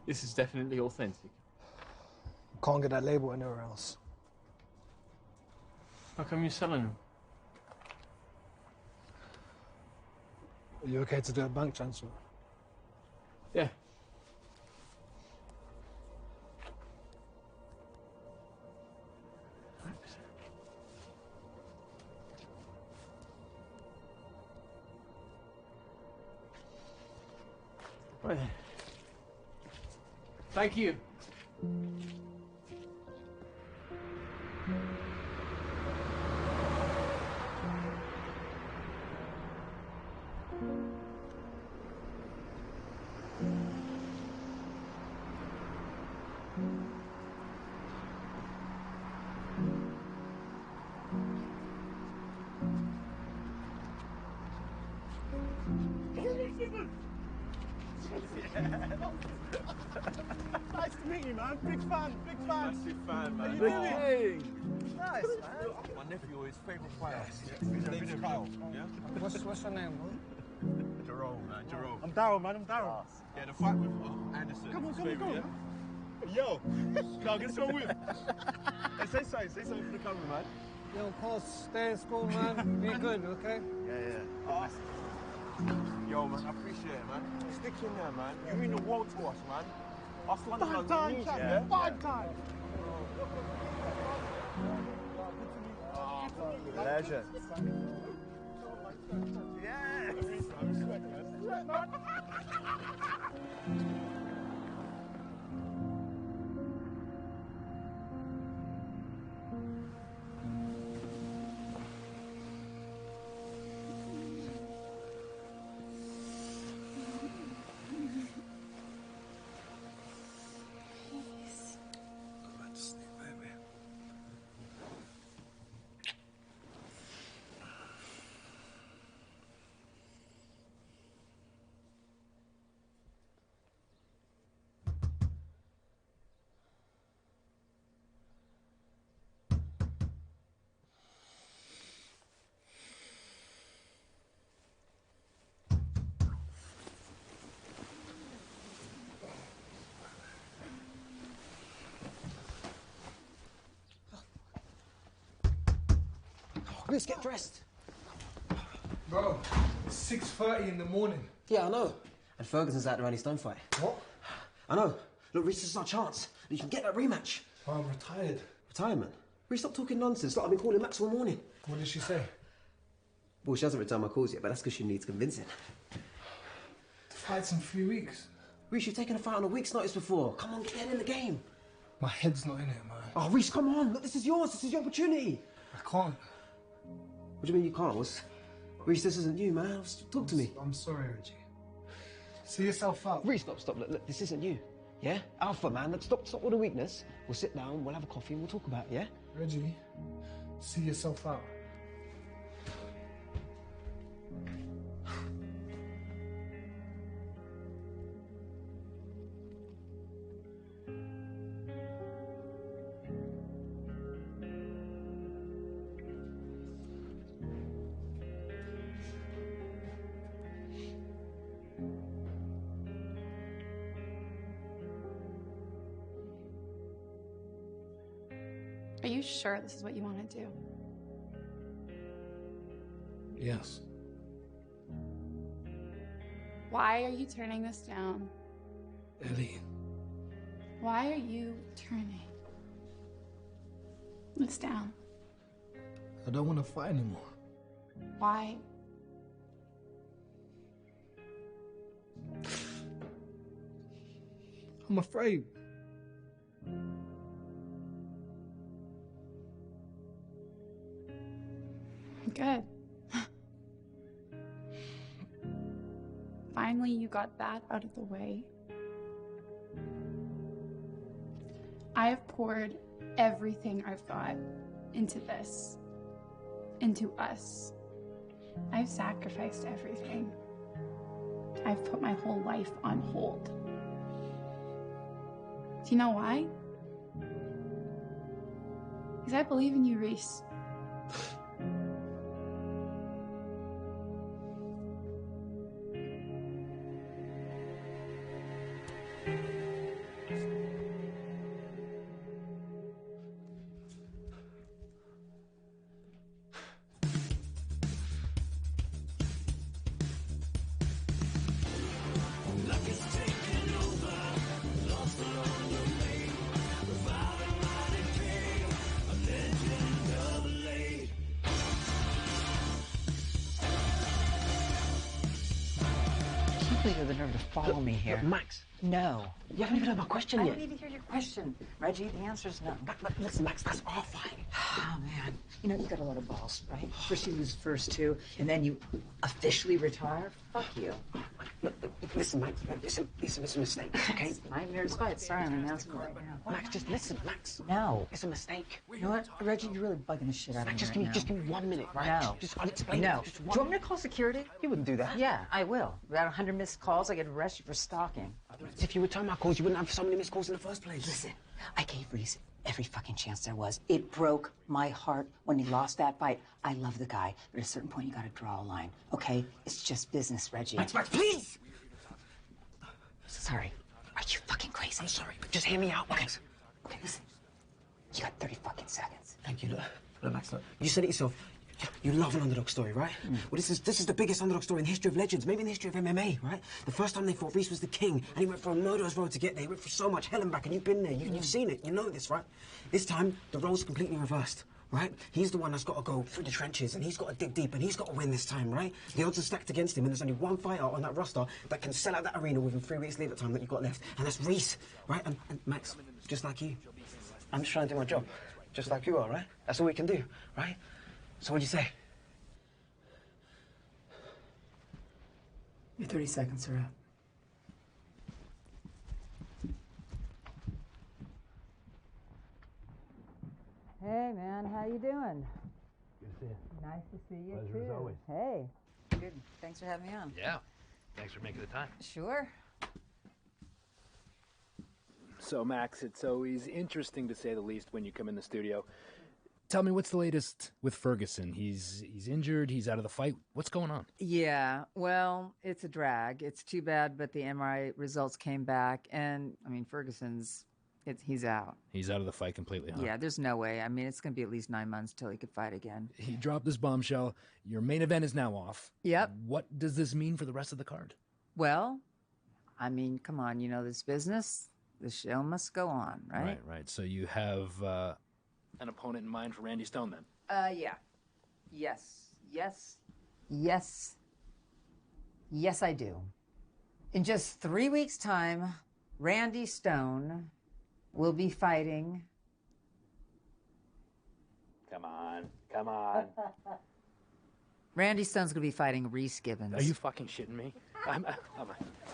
This is definitely authentic. Can't get that label anywhere else. How come you're selling them? Are you okay to do a bank transfer? Yeah. Right then. Thank you. Nice to meet you, man. Big fan, big fan. Massive fan, man. How you Big doing? king. Nice, man. My nephew, his favourite player. His name's Kyle. Yeah? What's your name, bro? Jerome, man. Jerome. I'm Daryl, man. I'm Daryl. Yeah, the fight with Anderson. Come on, his come on, favourite, come on. Yo, can I get some with? Hey, say something for the camera, man. Yo, of course, stay in school, man. Be good, okay? Yeah. Yo, man, I appreciate it, man. Stick in there, man. You mean the world to us, man. Us Londoners, we need you, yeah? 5 times. Legend. Yeah. Let's get dressed. Bro, it's 6:30 in the morning. Yeah, I know. And Ferguson's out there on his stone fight. What? I know. Look, Reece, this is our chance. You can get that rematch. Oh, I'm retired. Retirement? Reece, stop talking nonsense. Like I've been calling Max all morning. What did she say? Well, she hasn't returned my calls yet, but that's because she needs convincing. The fight's in 3 weeks. Reece, you've taken a fight on a week's notice before. Come on, get in the game. My head's not in it, man. Oh, Reece, come on. Look, this is yours. This is your opportunity. I can't. What do you mean you can't? Reece, this isn't you, man. Talk to me. I'm sorry, Reggie. See yourself out. Reece, stop. Look, this isn't you. Yeah? Alpha, man. Let's stop all the weakness. We'll sit down, we'll have a coffee, and we'll talk about it, yeah? Reggie, see yourself out. Are you sure this is what you want to do? Yes. Why are you turning this down? Ellie. Why are you turning this down? I don't want to fight anymore. Why? I'm afraid. Good. Finally, you got that out of the way. I have poured everything I've got into this, into us. I've sacrificed everything. I've put my whole life on hold. Do you know why? Because I believe in you, Reece. think you have the nerve to follow me here? Look, Max. No. You haven't even heard my question I yet. didn't even hear your question. Reggie, the answer's no. Listen, Max, that's our fight. Oh, man. You know, you got a lot of balls, right? First you lose first two, and then you officially retire? Fuck you. Look, listen, Max. It's a mistake, okay? I'm here to fight. Sorry, I'm announcing right now. Max, just listen, Max. No. It's a mistake. You know what, Reggie, you're really bugging the shit out of me Just right now. give me 1 minute, right? No. I'll explain No. it. Just Do you want me to call security? You wouldn't do that. Yeah, I will. Without 100 missed calls, I get arrested for stalking. If you return my calls, you wouldn't have so many missed calls in the first place. Listen, I gave Reese every fucking chance there was. It broke my heart when he lost that fight. I love the guy, but at a certain point, you gotta draw a line, okay? It's just business, Reggie. Max, please! Sorry. Are you fucking crazy? I'm sorry, but just hear me out, Max. Okay, listen. You got 30 fucking seconds. Thank you. Look, Max, look. You said it yourself. You love an underdog story, right? Well, this is the biggest underdog story in the history of legends, maybe in the history of MMA, right? The first time they fought, Reese was the king, and he went for a murderer's road to get there. He went for so much hell and back, and you've been there. You've seen it. You know this, right? This time, the role's completely reversed, right? He's the one that's got to go through the trenches, and he's got to dig deep, and he's got to win this time, right? The odds are stacked against him, and there's only one fighter on that roster that can sell out that arena within 3 weeks leave at time that you've got left, and that's Reese, right? And Max, just like you, I'm just trying to do my job, just like you are, right? That's all we can do, right? So what'd you say? Your 30 seconds are up. Hey, man, how you doing? Good to see you. Nice to see you, Pleasure too. as always. Hey. Good. Thanks for having me on. Yeah. Thanks for making the time. Sure. So, Max, it's always interesting to say the least when you come in the studio. Tell me, what's the latest with Ferguson? He's injured, he's out of the fight. What's going on? Yeah, well, it's a drag. It's too bad, but the MRI results came back, and, I mean, he's out. He's out of the fight completely, huh? Yeah, there's no way. I mean, it's going to be at least 9 months till he could fight again. He dropped this bombshell. Your main event is now off. Yep. What does this mean for the rest of the card? Well, I mean, come on, you know this business. The show must go on, right? Right. So you have an opponent in mind for Randy Stone, then? Yeah. Yes, I do. In just 3 weeks' time, Randy Stone will be fighting. Come on. Randy Stone's gonna be fighting Reese Gibbons. Are you fucking shitting me?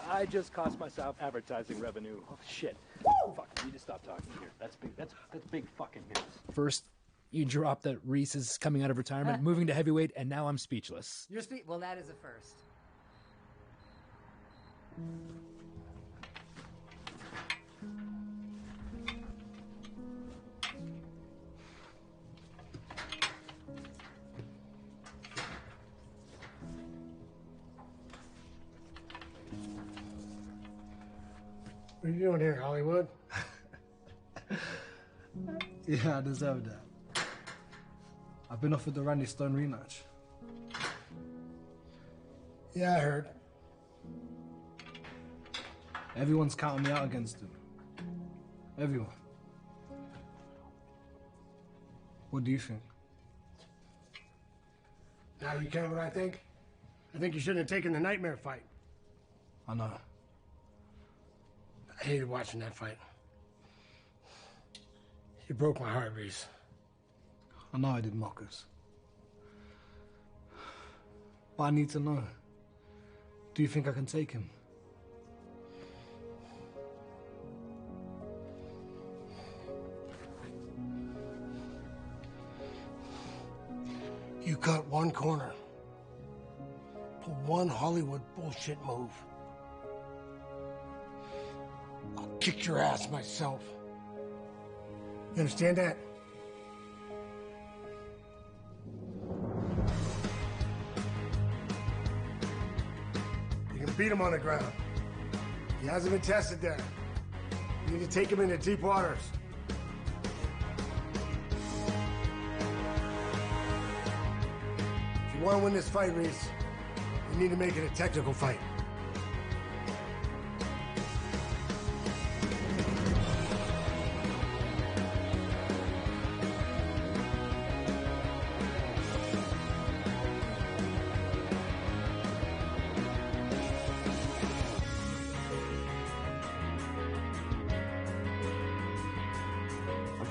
I just cost myself advertising revenue. Oh, shit. Fuck, you need to stop talking here. That's big. That's big fucking news. First, you drop that Reese is coming out of retirement, moving to heavyweight, and now I'm speechless. Well, that is a first. What are you doing here, Hollywood? Yeah, I deserve that. I've been offered the Randy Stone rematch. Yeah, I heard. Everyone's counting me out against him. Everyone. What do you think? Now you care what I think? I think you shouldn't have taken the Nightmare fight. I know. I hated watching that fight. You broke my heart, Reese. I know I did, Marcus. But I need to know. Do you think I can take him? You cut one corner. Pull one Hollywood bullshit move. I'll kick your ass myself. You understand that? You can beat him on the ground. He hasn't been tested there. You need to take him into deep waters. If you want to win this fight, Reese, you need to make it a technical fight.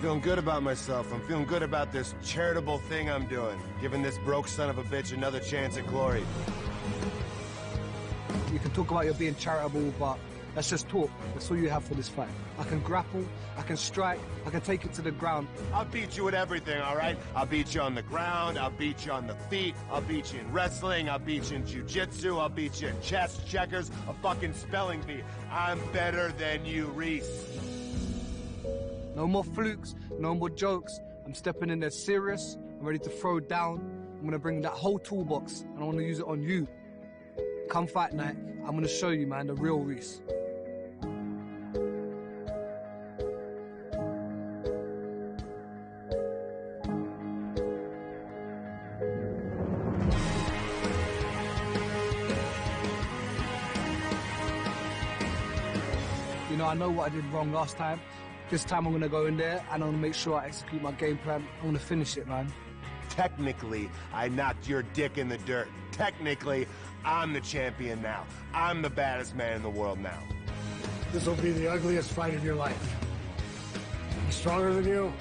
feeling good about myself. I'm feeling good about this charitable thing I'm doing. Giving this broke son of a bitch another chance at glory. You can talk about you being charitable, but let's just talk. That's all you have for this fight. I can grapple, I can strike, I can take it to the ground. I'll beat you at everything, all right? I'll beat you on the ground, I'll beat you on the feet, I'll beat you in wrestling, I'll beat you in jiu-jitsu, I'll beat you in chess, checkers, a fucking spelling bee. I'm better than you, Reese. No more flukes, no more jokes. I'm stepping in there serious, I'm ready to throw down. I'm gonna bring that whole toolbox, and I wanna use it on you. Come fight night, I'm gonna show you, man, the real Reese. You know, I know what I did wrong last time. This time I'm gonna go in there and I'm gonna make sure I execute my game plan. I'm gonna finish it, man. Technically, I knocked your dick in the dirt. Technically, I'm the champion now. I'm the baddest man in the world now. This will be the ugliest fight of your life. He's stronger than you.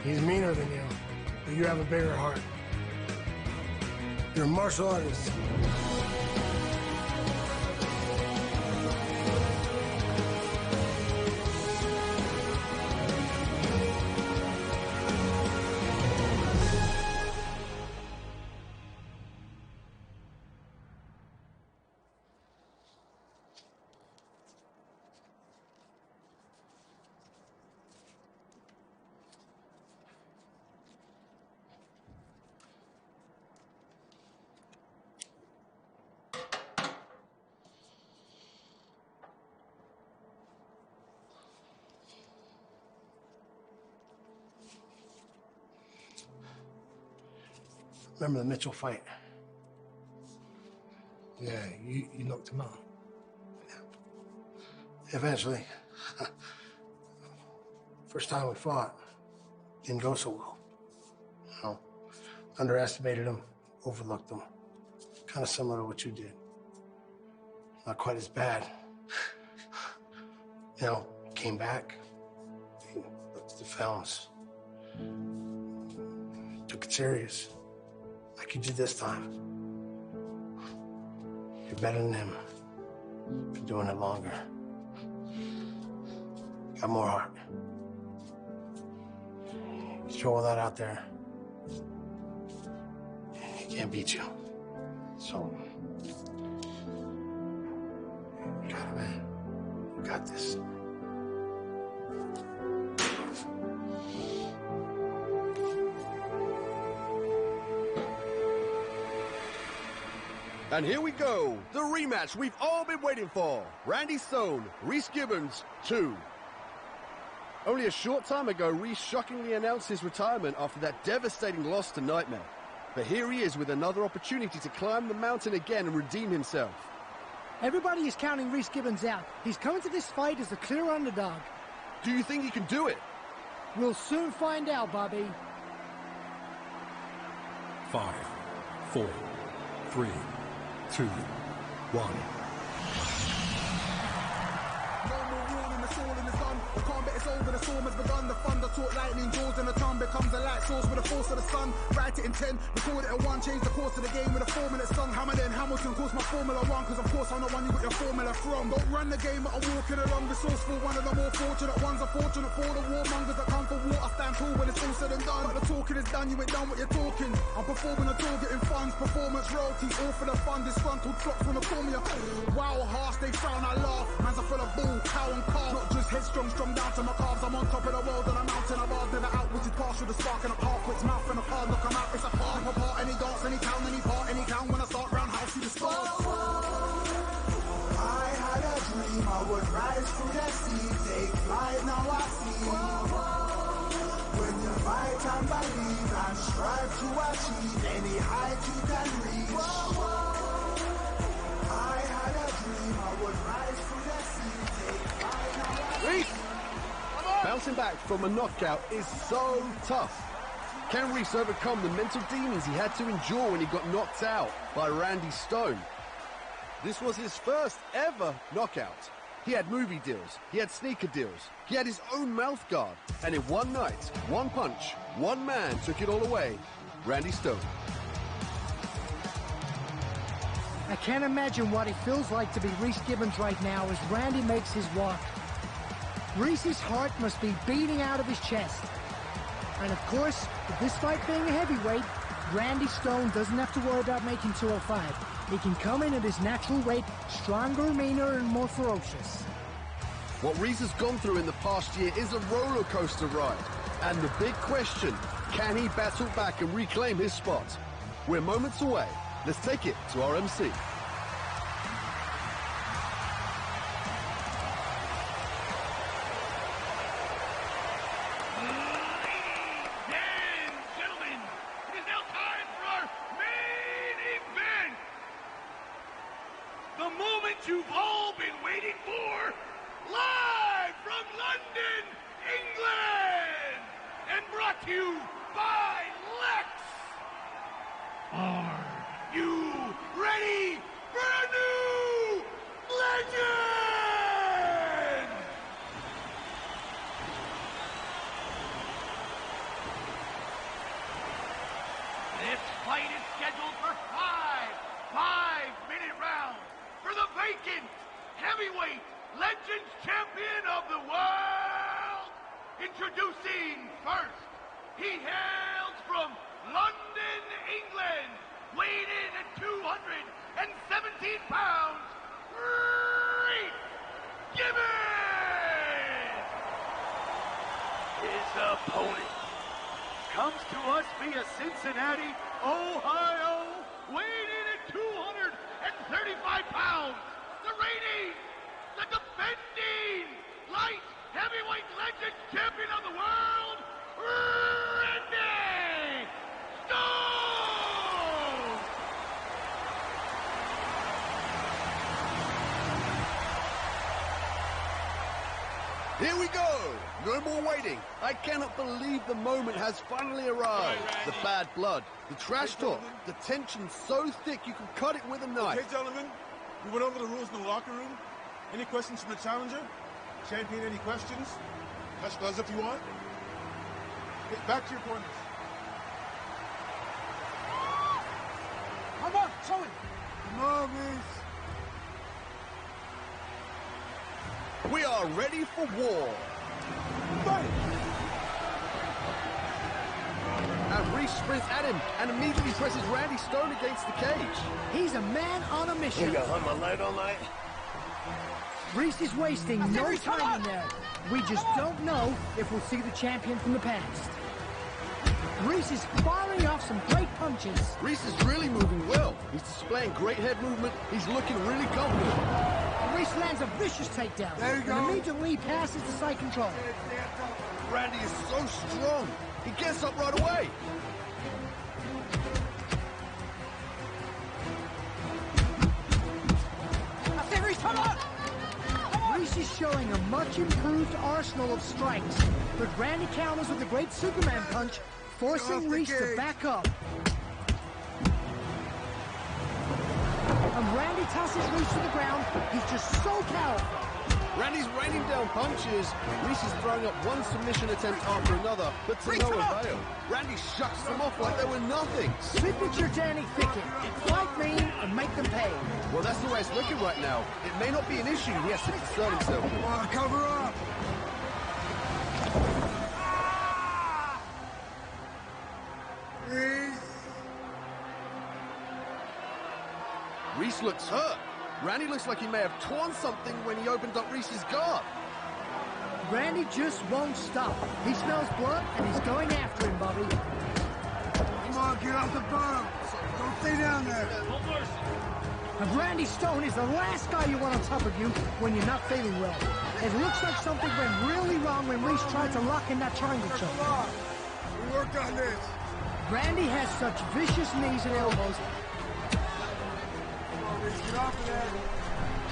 He's meaner than you. But you have a bigger heart. You're a martial artist. Remember the Mitchell fight? Yeah, you knocked him out. Yeah. Eventually. First time we fought, didn't go so well. You know, underestimated him, overlooked him. Kind of similar to what you did. Not quite as bad. You know, came back, looked at the films, took it serious. Like you did this time. You're better than him. Been doing it longer. Got more heart. You throw all that out there, he can't beat you. So, you got it, man. You got this. And here we go, the rematch we've all been waiting for. Randy Stone, Reese Gibbons 2. Only a short time ago, Reese shockingly announced his retirement after that devastating loss to Nightmare. But here he is with another opportunity to climb the mountain again and redeem himself. Everybody is counting Reese Gibbons out. He's coming to this fight as the clear underdog. Do you think he can do it? We'll soon find out, Bobby. 5, 4, 3, 2, 1. It's over, the storm has begun. The thunder taught lightning jaws and the tongue becomes a light source with the force of the sun. Write it in 10, record it at 1, change the course of the game with a 4-minute song. Hammer then Hamilton calls my Formula 1, cause of course I'm the one you got your formula from. Don't run the game, but I'm walking along resourceful, one of the more fortunate ones. Unfortunate for the warmongers that come for war. I stand tall when it's all said and done. But the talking is done, you ain't done what you're talking. I'm performing a tour, getting funds, performance royalties, all for the fun. Disgruntled flocks wanna call me a wow, harsh, they frown, I laugh. Man's a full of bull, cow and calf. Not just headstrong, strong down to my calves. I'm on top of the world on a mountain of ours. Never outwitted, partial, the sparking up half-wits, mouth and a hard knock 'em out. It's a part of a part, any dance, any town, any part, any town. When I start roundhouse, see the stars. I had a dream I would rise through the sea, take flight, now I see. When you fight and believe and strive to achieve any height you can reach. I had a dream I would rise through the sea, take flight, now I see. Reese! Bouncing back from a knockout is so tough. Can Reese overcome the mental demons he had to endure when he got knocked out by Randy Stone? This was his first ever knockout. He had movie deals, he had sneaker deals, he had his own mouth guard. And in one night, one punch, one man took it all away. Randy Stone. I can't imagine what it feels like to be Reese Gibbons right now as Randy makes his walk. Reese's heart must be beating out of his chest. And of course, with this fight being a heavyweight, Randy Stone doesn't have to worry about making 205. He can come in at his natural weight, stronger, meaner, and more ferocious. What Reese has gone through in the past year is a roller coaster ride. And the big question, can he battle back and reclaim his spot? We're moments away. Let's take it to our MC. The moment you've all been waiting for, live from London, England, and brought to you by Lex. Are you ready for a new legend? This fight is scheduled for five-minute rounds. For the vacant heavyweight Legends Champion of the world, introducing first, he hails from London, England, weighed in at 217 pounds, Reese Gibbons! His opponent comes to us via Cincinnati, Ohio, weighed in at 235 pounds, the reigning, the defending light heavyweight Legends Champion of the world, Randy Stone! Here we go! No more waiting. I cannot believe the moment has finally arrived. The bad blood, the trash talk, the tension so thick you can cut it with a knife. Okay, gentlemen, we went over the rules in the locker room. Any questions from the challenger? Champion, any questions? Touch gloves if you want. Get back to your corners. Come on, show it! Come on, Reese. We are ready for war. Fight! And Reese sprints at him and immediately presses Randy Stone against the cage. He's a man on a mission. You gonna hunt my light all night? Reese is wasting no time in there. We just don't know if we'll see the champion from the past. Reese is firing off some great punches. Reese is really moving well. He's displaying great head movement. He's looking really confident. Reese lands a vicious takedown. There you go. And immediately passes to side control. Randy is so strong. He gets up right away. I say, Reese, come on! Reese is showing a much improved arsenal of strikes, but Randy counters with a great Superman punch, forcing Reese to back up. And Randy tosses Reese to the ground. He's just so powerful. Randy's raining down punches. Reese is throwing up one submission attempt after another, but to no avail. Randy shucks them off like they were nothing. Signature Danny Fickett. Fight mean and make them pay. Well, that's the way it's looking right now. It may not be an issue he has to concern himself with. Come on, cover up. Reese looks hurt. Randy looks like he may have torn something when he opened up Reese's guard. Randy just won't stop. He smells blood and he's going after him, Bobby. Come on, get off the bottom. Don't stay down there. And Randy Stone is the last guy you want on top of you when you're not feeling well. It looks like something went really wrong when Reese tried to lock in that triangle choke. We worked on this. Randy has such vicious knees and elbows. Come on, Reese, get off of there.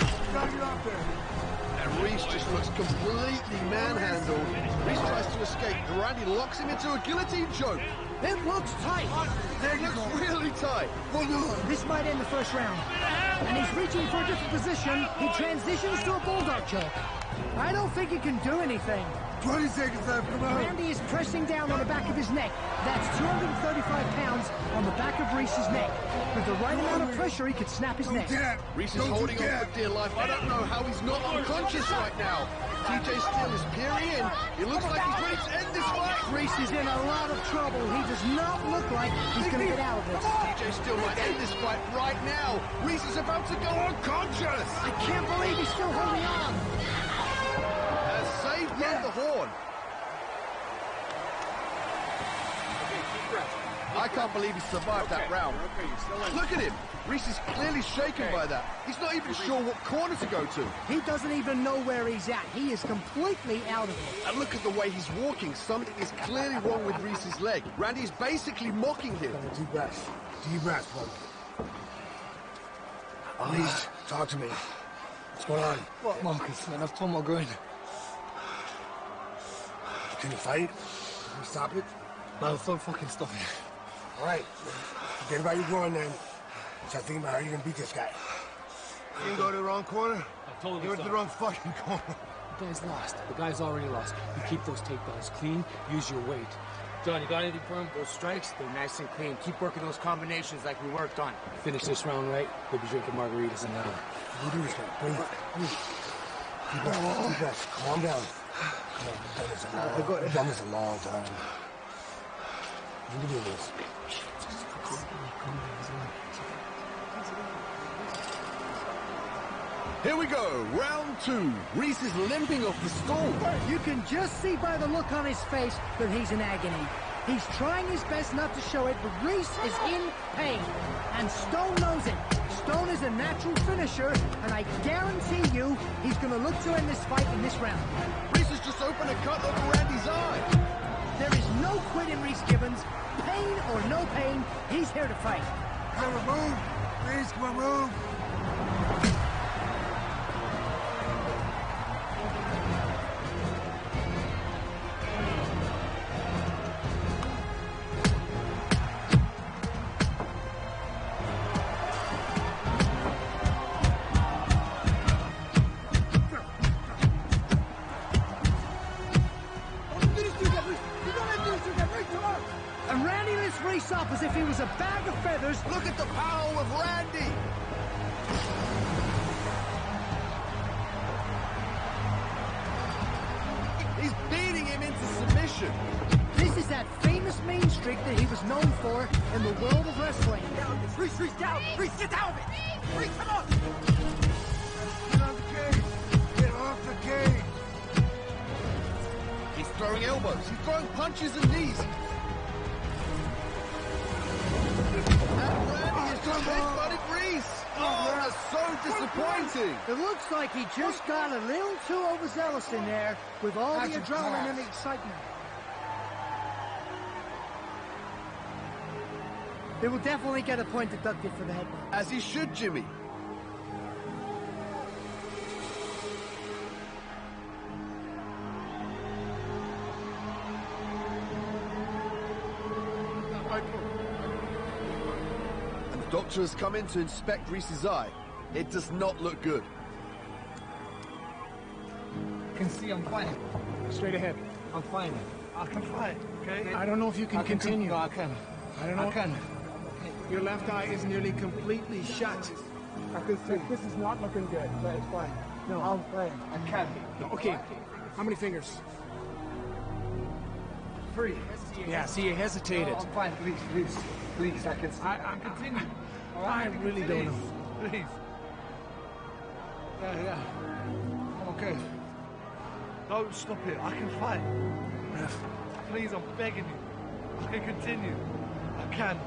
You gotta get off there. And Reese just looks completely manhandled. Reese tries to escape, and Randy locks him into a guillotine choke. It looks tight. It looks really tight. This might end the first round. And he's reaching for a different position. He transitions to a bulldog choke. I don't think he can do anything. 20 seconds left, come on. Randy is pressing down on the back of his neck. That's 235 pounds on the back of Reese's neck. With the right amount of pressure, he could snap his neck. Reese is holding on for dear life. I don't know how he's not unconscious right now. TJ Steele is peering in. It looks like he's ready to end this fight. Reese is in a lot of trouble. He does not look like he's going to get out of this. TJ Steele might end this fight right now. Reese is about to go unconscious. I can't believe he's still holding on. Has saved by the horn. I can't believe he survived that round. Look at him. Reese is clearly shaken by that. He's not even sure what corner to go to. He doesn't even know where he's at. He is completely out of it. And look at the way he's walking. Something is clearly wrong with Reese's leg. Randy's basically mocking him. Deep breaths. Deep breaths, bud. Please, talk to me. What's going on? What, Marcus? Man, I've torn my groin. Can you fight? Can you stop it? No, don't fucking stop it. All right. Forget about your groin then. Start thinking about how you're gonna beat this guy. You didn't go to the wrong corner? I told you You went to so. the wrong fucking corner. The guy's lost. The guy's already lost. You keep those takedowns clean, use your weight. John, you got anything for him? Those strikes, they're nice and clean. Keep working those combinations like we worked on. Finish this round right, we'll be drinking margaritas in an hour. You do this, man. Breathe. Deep breaths. Deep breaths. Calm down. I've done this a long time. You can do this. Here we go, round two. Reese is limping off the stool. You can just see by the look on his face that he's in agony. He's trying his best not to show it, but Reese is in pain. And Stone knows it. Stone is a natural finisher, and I guarantee you he's going to look to end this fight in this round. Reese has just opened a cut over Randy's eye. There is no quit in Reese Gibbons. Pain or no pain, he's here to fight. Come on, move. Please, come on, move. And Randy lifts Reese up as if he was a bag of feathers. Look at the power of Randy. He's beating him into submission. This is that famous mean streak that he was known for in the world of wrestling. Reese, Reese, down. Reese, get down of it. Reese, come on. Get off the cage. Get off the cage. He's throwing elbows. He's throwing punches and knees. And Randy is just headbutting Reese. Oh, that's so disappointing. It looks like he just got a little too overzealous in there with all the adrenaline and the excitement. They will definitely get a point deducted for the headbutt. As he should, Jimmy. And the doctor has come in to inspect Reese's eye. It does not look good. I can see I'm fine. Straight ahead. I'm fine. I can fight, okay? I don't know if you can continue. No, I can. I don't know. I can. Your left eye is nearly completely shut. I can see. This is not looking good, but it's fine. No, I'm fine. I can. Okay. How many fingers? 3. Yeah, see, you hesitated. No, I'm fine. Please, please. Please, I can see. I continue. I really don't know. Please. Yeah. I'm okay. Don't stop it. I can fight. Please, I'm begging you. I can continue. I can.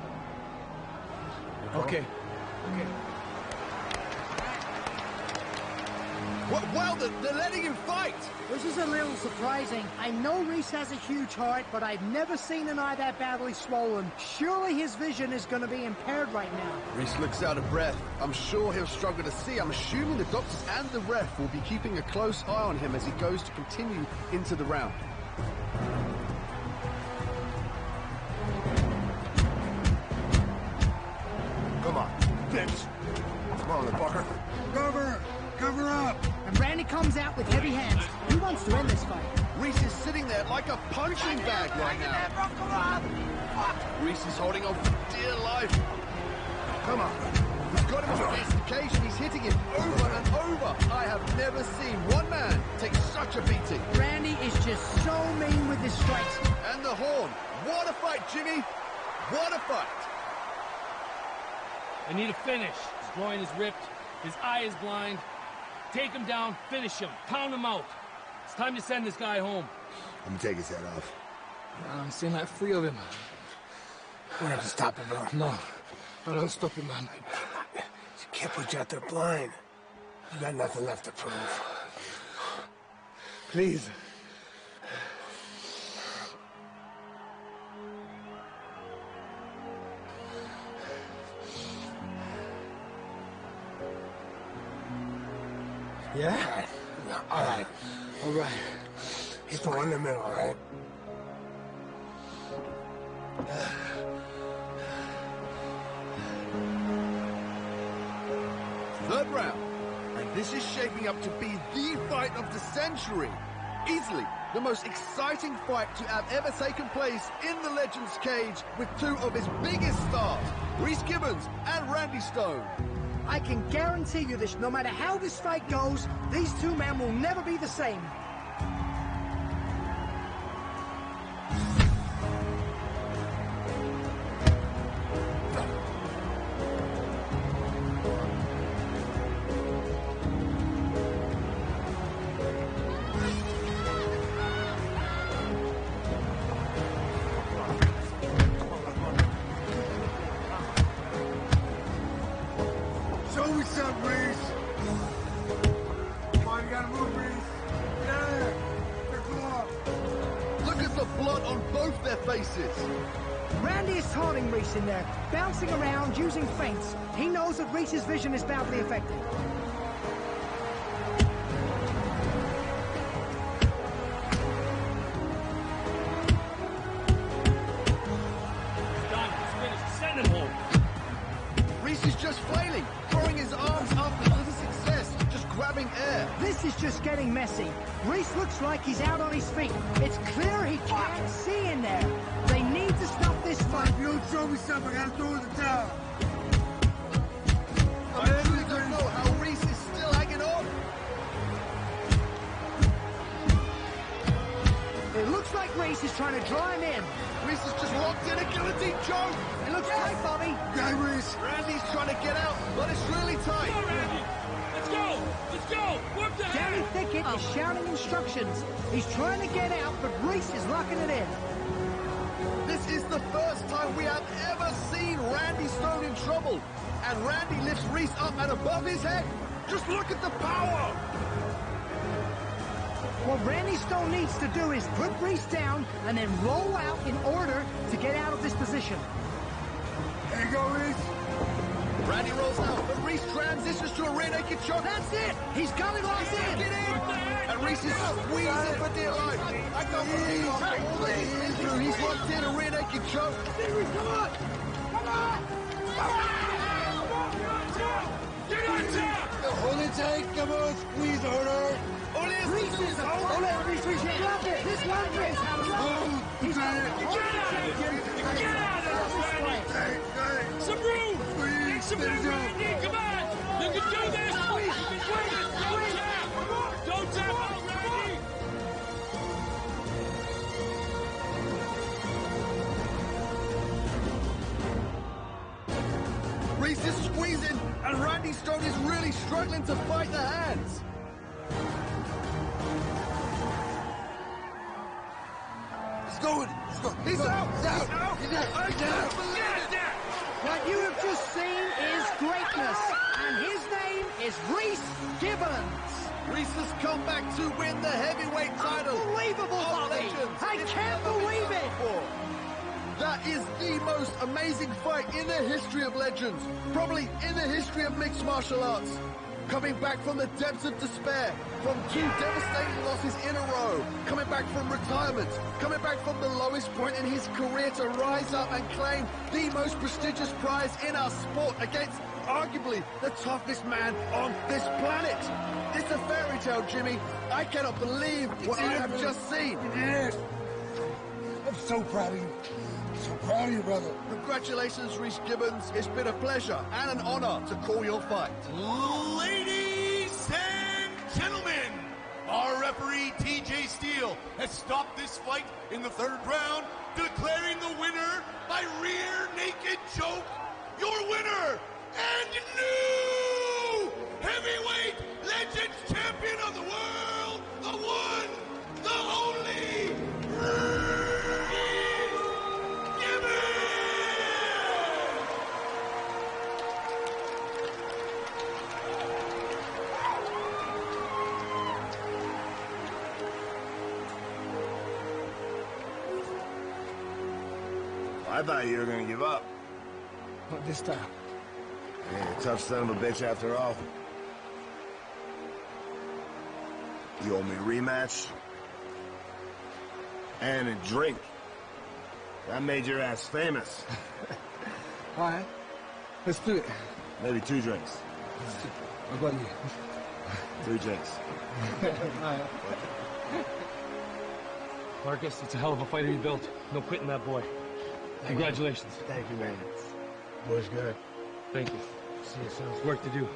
Okay. Well, they're letting him fight! This is a little surprising. I know Reese has a huge heart, but I've never seen an eye that badly swollen. Surely his vision is going to be impaired right now. Reese looks out of breath. I'm sure he'll struggle to see. I'm assuming the doctors and the ref will be keeping a close eye on him as he goes to continue into the round. Come on, bitch. Come on, fucker. Cover up! And Randy comes out with heavy hands. He wants to end this fight. Reese is sitting there like a punching bag right now. Reese is holding on for dear life. Come on. He's got him up against the cage and he's hitting him over and over. I have never seen one man take such a beating. Randy is just so mean with his strikes. And the horn. What a fight, Jimmy. What a fight. I need a finish. His groin is ripped. His eye is blind. Take him down, finish him, pound him out. It's time to send this guy home. I'm gonna take his head off. I'm seeing like 3 of him. We have to stop him, bro. No, I don't stop him, man. You can't put you out there blind. You got nothing left to prove. Please. Yeah? All right. All right. He's the one in the middle, all right? Third round. And this is shaping up to be the fight of the century. Easily the most exciting fight to have ever taken place in the Legends cage with 2 of his biggest stars, Reese Gibbons and Randy Stone. I can guarantee you this, no matter how this fight goes, these 2 men will never be the same. Show me some, Reese. Come on, you gotta move, Reese. Yeah. Come on. Look at the blood on both their faces. Randy is taunting Reese in there, bouncing around, using feints. He knows that Reese's vision is badly affected. Done. It's finished. Send him home. Reese is just flailing, throwing his arms up with little success, just grabbing air. This is just getting messy. Reese looks like he's out on his feet. It's clear he can't see in there. They need to stop this fight. If you don't show me something, I gotta throw in the towel. I really don't know how Reese is still hanging on. It looks like Reese is trying to draw him in. Reese is just locked in a guillotine choke. It looks tight, Bobby. Okay, Reese. Randy's trying to get out, but it's really tight. Go, Randy. Let's go. Let's go. Work the Danny hand. Thicket is shouting instructions. He's trying to get out, but Reese is locking it in. This is the first time we have ever seen Randy Stone in trouble. And Randy lifts Reese up and above his head. Just look at the power. What Randy Stone needs to do is put Reese down and then roll out in order to get out of this position. There you go, Reese. Randy rolls out, but Reese transitions to a rear naked choke. That's it! He's got it locked in! Get in! And Reese is squeezing for dear life. I can't believe all that he's been through. He's locked in a rear naked choke. Come on! Come on! Get on top! Hold it tight, come on, squeeze harder. Reese is Reese, love it! This love it! He's Get out of this, Randy! Some room! Make some room, Randy! Come on! You can do this! You can do this! Don't tap! Don't tap out, Randy! Reese is squeezing, and Randy Stone is really struggling to fight the hands. He's going. He's going. He's out! He's out! He's out! I can't believe it! What you have just seen is greatness, and his name is Reese Gibbons. Reese has come back to win the heavyweight title. Unbelievable, of Bobby! Legends. I It's can't never been believe done it! before. That is the most amazing fight in the history of Legends. Probably in the history of mixed martial arts. Coming back from the depths of despair, from 2 devastating losses in a row, coming back from retirement, coming back from the lowest point in his career to rise up and claim the most prestigious prize in our sport against arguably the toughest man on this planet. It's a fairy tale, Jimmy. I cannot believe what I have just seen. I'm so proud of you. So proud of you, brother. Congratulations, Reese Gibbons. It's been a pleasure and an honor to call your fight. Ladies and gentlemen, our referee TJ Steele has stopped this fight in the 3rd round, declaring the winner by rear naked choke. Your winner and new heavyweight Legends champion of the world, the one, the only, I thought you were gonna give up. Not this time. Yeah, tough son of a bitch after all. You owe me a rematch. And a drink. That made your ass famous. All right, let's do it. Maybe 2 drinks. I got you. 3 drinks. Marcus, it's a hell of a fighter you built. No quitting that boy. Congratulations. Thank you, man. Boy's good. Thank you. See you soon. There's work to do.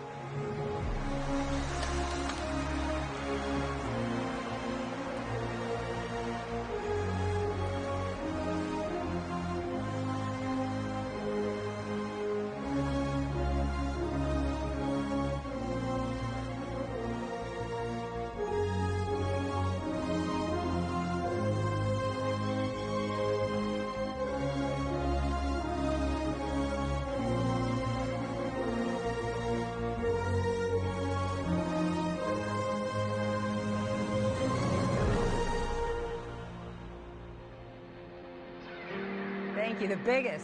Thank you.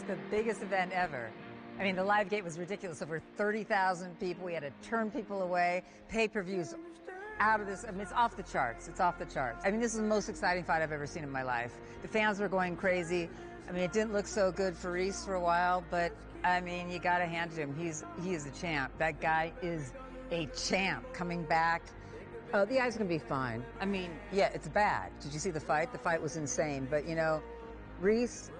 The biggest event ever. I mean, the live gate was ridiculous. Over 30,000 people. We had to turn people away. Pay-per-views out of this. I mean, it's off the charts. It's off the charts. I mean, this is the most exciting fight I've ever seen in my life. The fans were going crazy. I mean, it didn't look so good for Reese for a while, but I mean, you got to hand it to him. He is a champ. That guy is a champ coming back. Oh, the guy's going to be fine. I mean, yeah, it's bad. Did you see the fight? The fight was insane. But, you know, Reese,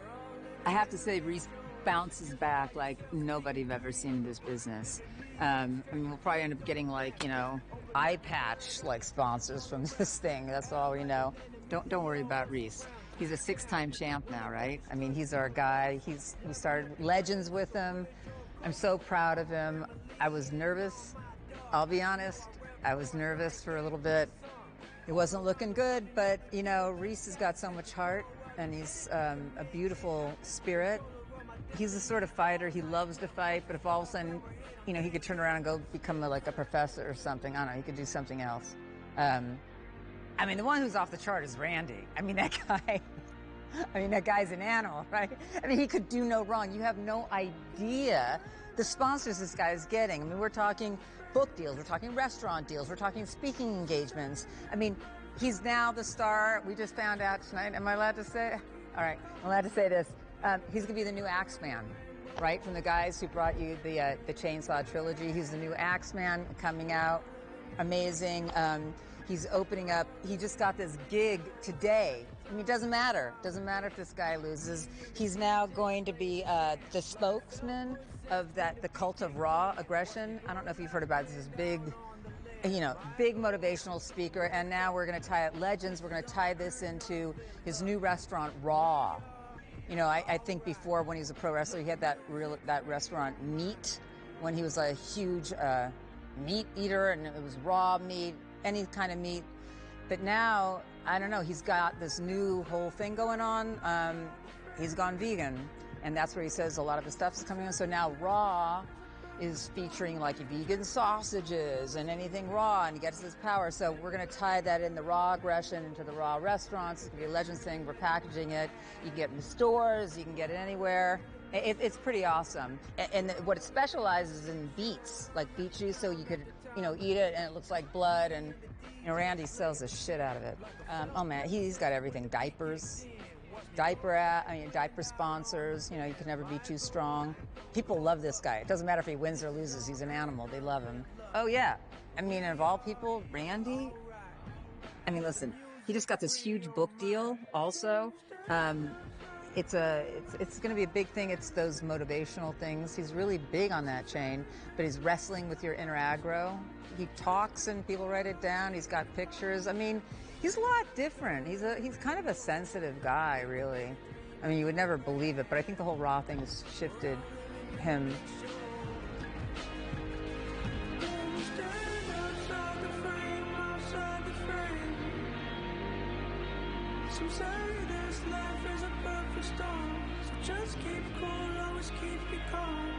I have to say, Reese bounces back like nobody I've ever seen in this business. I mean, we'll probably end up getting, like, you know, eye patch like sponsors from this thing. That's all we know. Don't worry about Reese. He's a 6-time champ now, right? I mean, he's our guy. We started Legends with him. I'm so proud of him. I was nervous. I'll be honest. I was nervous for a little bit. It wasn't looking good, but, you know, Reese has got so much heart, and he's a beautiful spirit. He's the sort of fighter, he loves to fight, but if all of a sudden, you know, he could turn around and go become like a professor or something, I don't know, he could do something else. I mean, the one who's off the chart is Randy. I mean, that guy's an animal, right? I mean, he could do no wrong. You have no idea the sponsors this guy is getting. I mean, we're talking book deals, we're talking restaurant deals, we're talking speaking engagements. I mean, he's now the star. We just found out tonight. Am I allowed to say? All right, I'm allowed to say this. He's going to be the new Axeman, right? From the guys who brought you the Chainsaw trilogy. He's the new Axeman coming out. Amazing. He's opening up. He just got this gig today. I mean, it doesn't matter. It doesn't matter if this guy loses. He's now going to be the spokesman of the cult of raw aggression. I don't know if you've heard about this big, you know, big motivational speaker. And now we're going to tie it Legends. We're going to tie this into his new restaurant, Raw. You know, I think before when he was a pro wrestler, he had that restaurant Meat, when he was a huge meat eater, and it was raw meat, any kind of meat. But now, I don't know, he's got this new whole thing going on. He's gone vegan, and that's where he says a lot of the stuff is coming in. So now Raw is featuring like vegan sausages and anything raw, and he gets his power. So we're going to tie that in the raw aggression into the raw restaurants. It's going to be a Legends thing. We're packaging it. You can get it in the stores. You can get it anywhere. It's pretty awesome. And what it specializes in beets, like beet juice, so you could, eat it and it looks like blood. And Randy sells the shit out of it. Oh man, he's got everything. Diapers. Diaper sponsors. You can never be too strong. People love this guy. It doesn't matter if he wins or loses. He's an animal. They love him. Oh yeah. Of all people, Randy. Listen, he just got this huge book deal. Also, it's going to be a big thing. It's those motivational things. He's really big on that chain. But he's wrestling with your inner aggro. He talks and people write it down. He's got pictures. He's a lot different. He's kind of a sensitive guy, really. You would never believe it, but I think the whole Raw thing has shifted him. Some say this life is a perfect storm, so just keep cool, always keep it calm.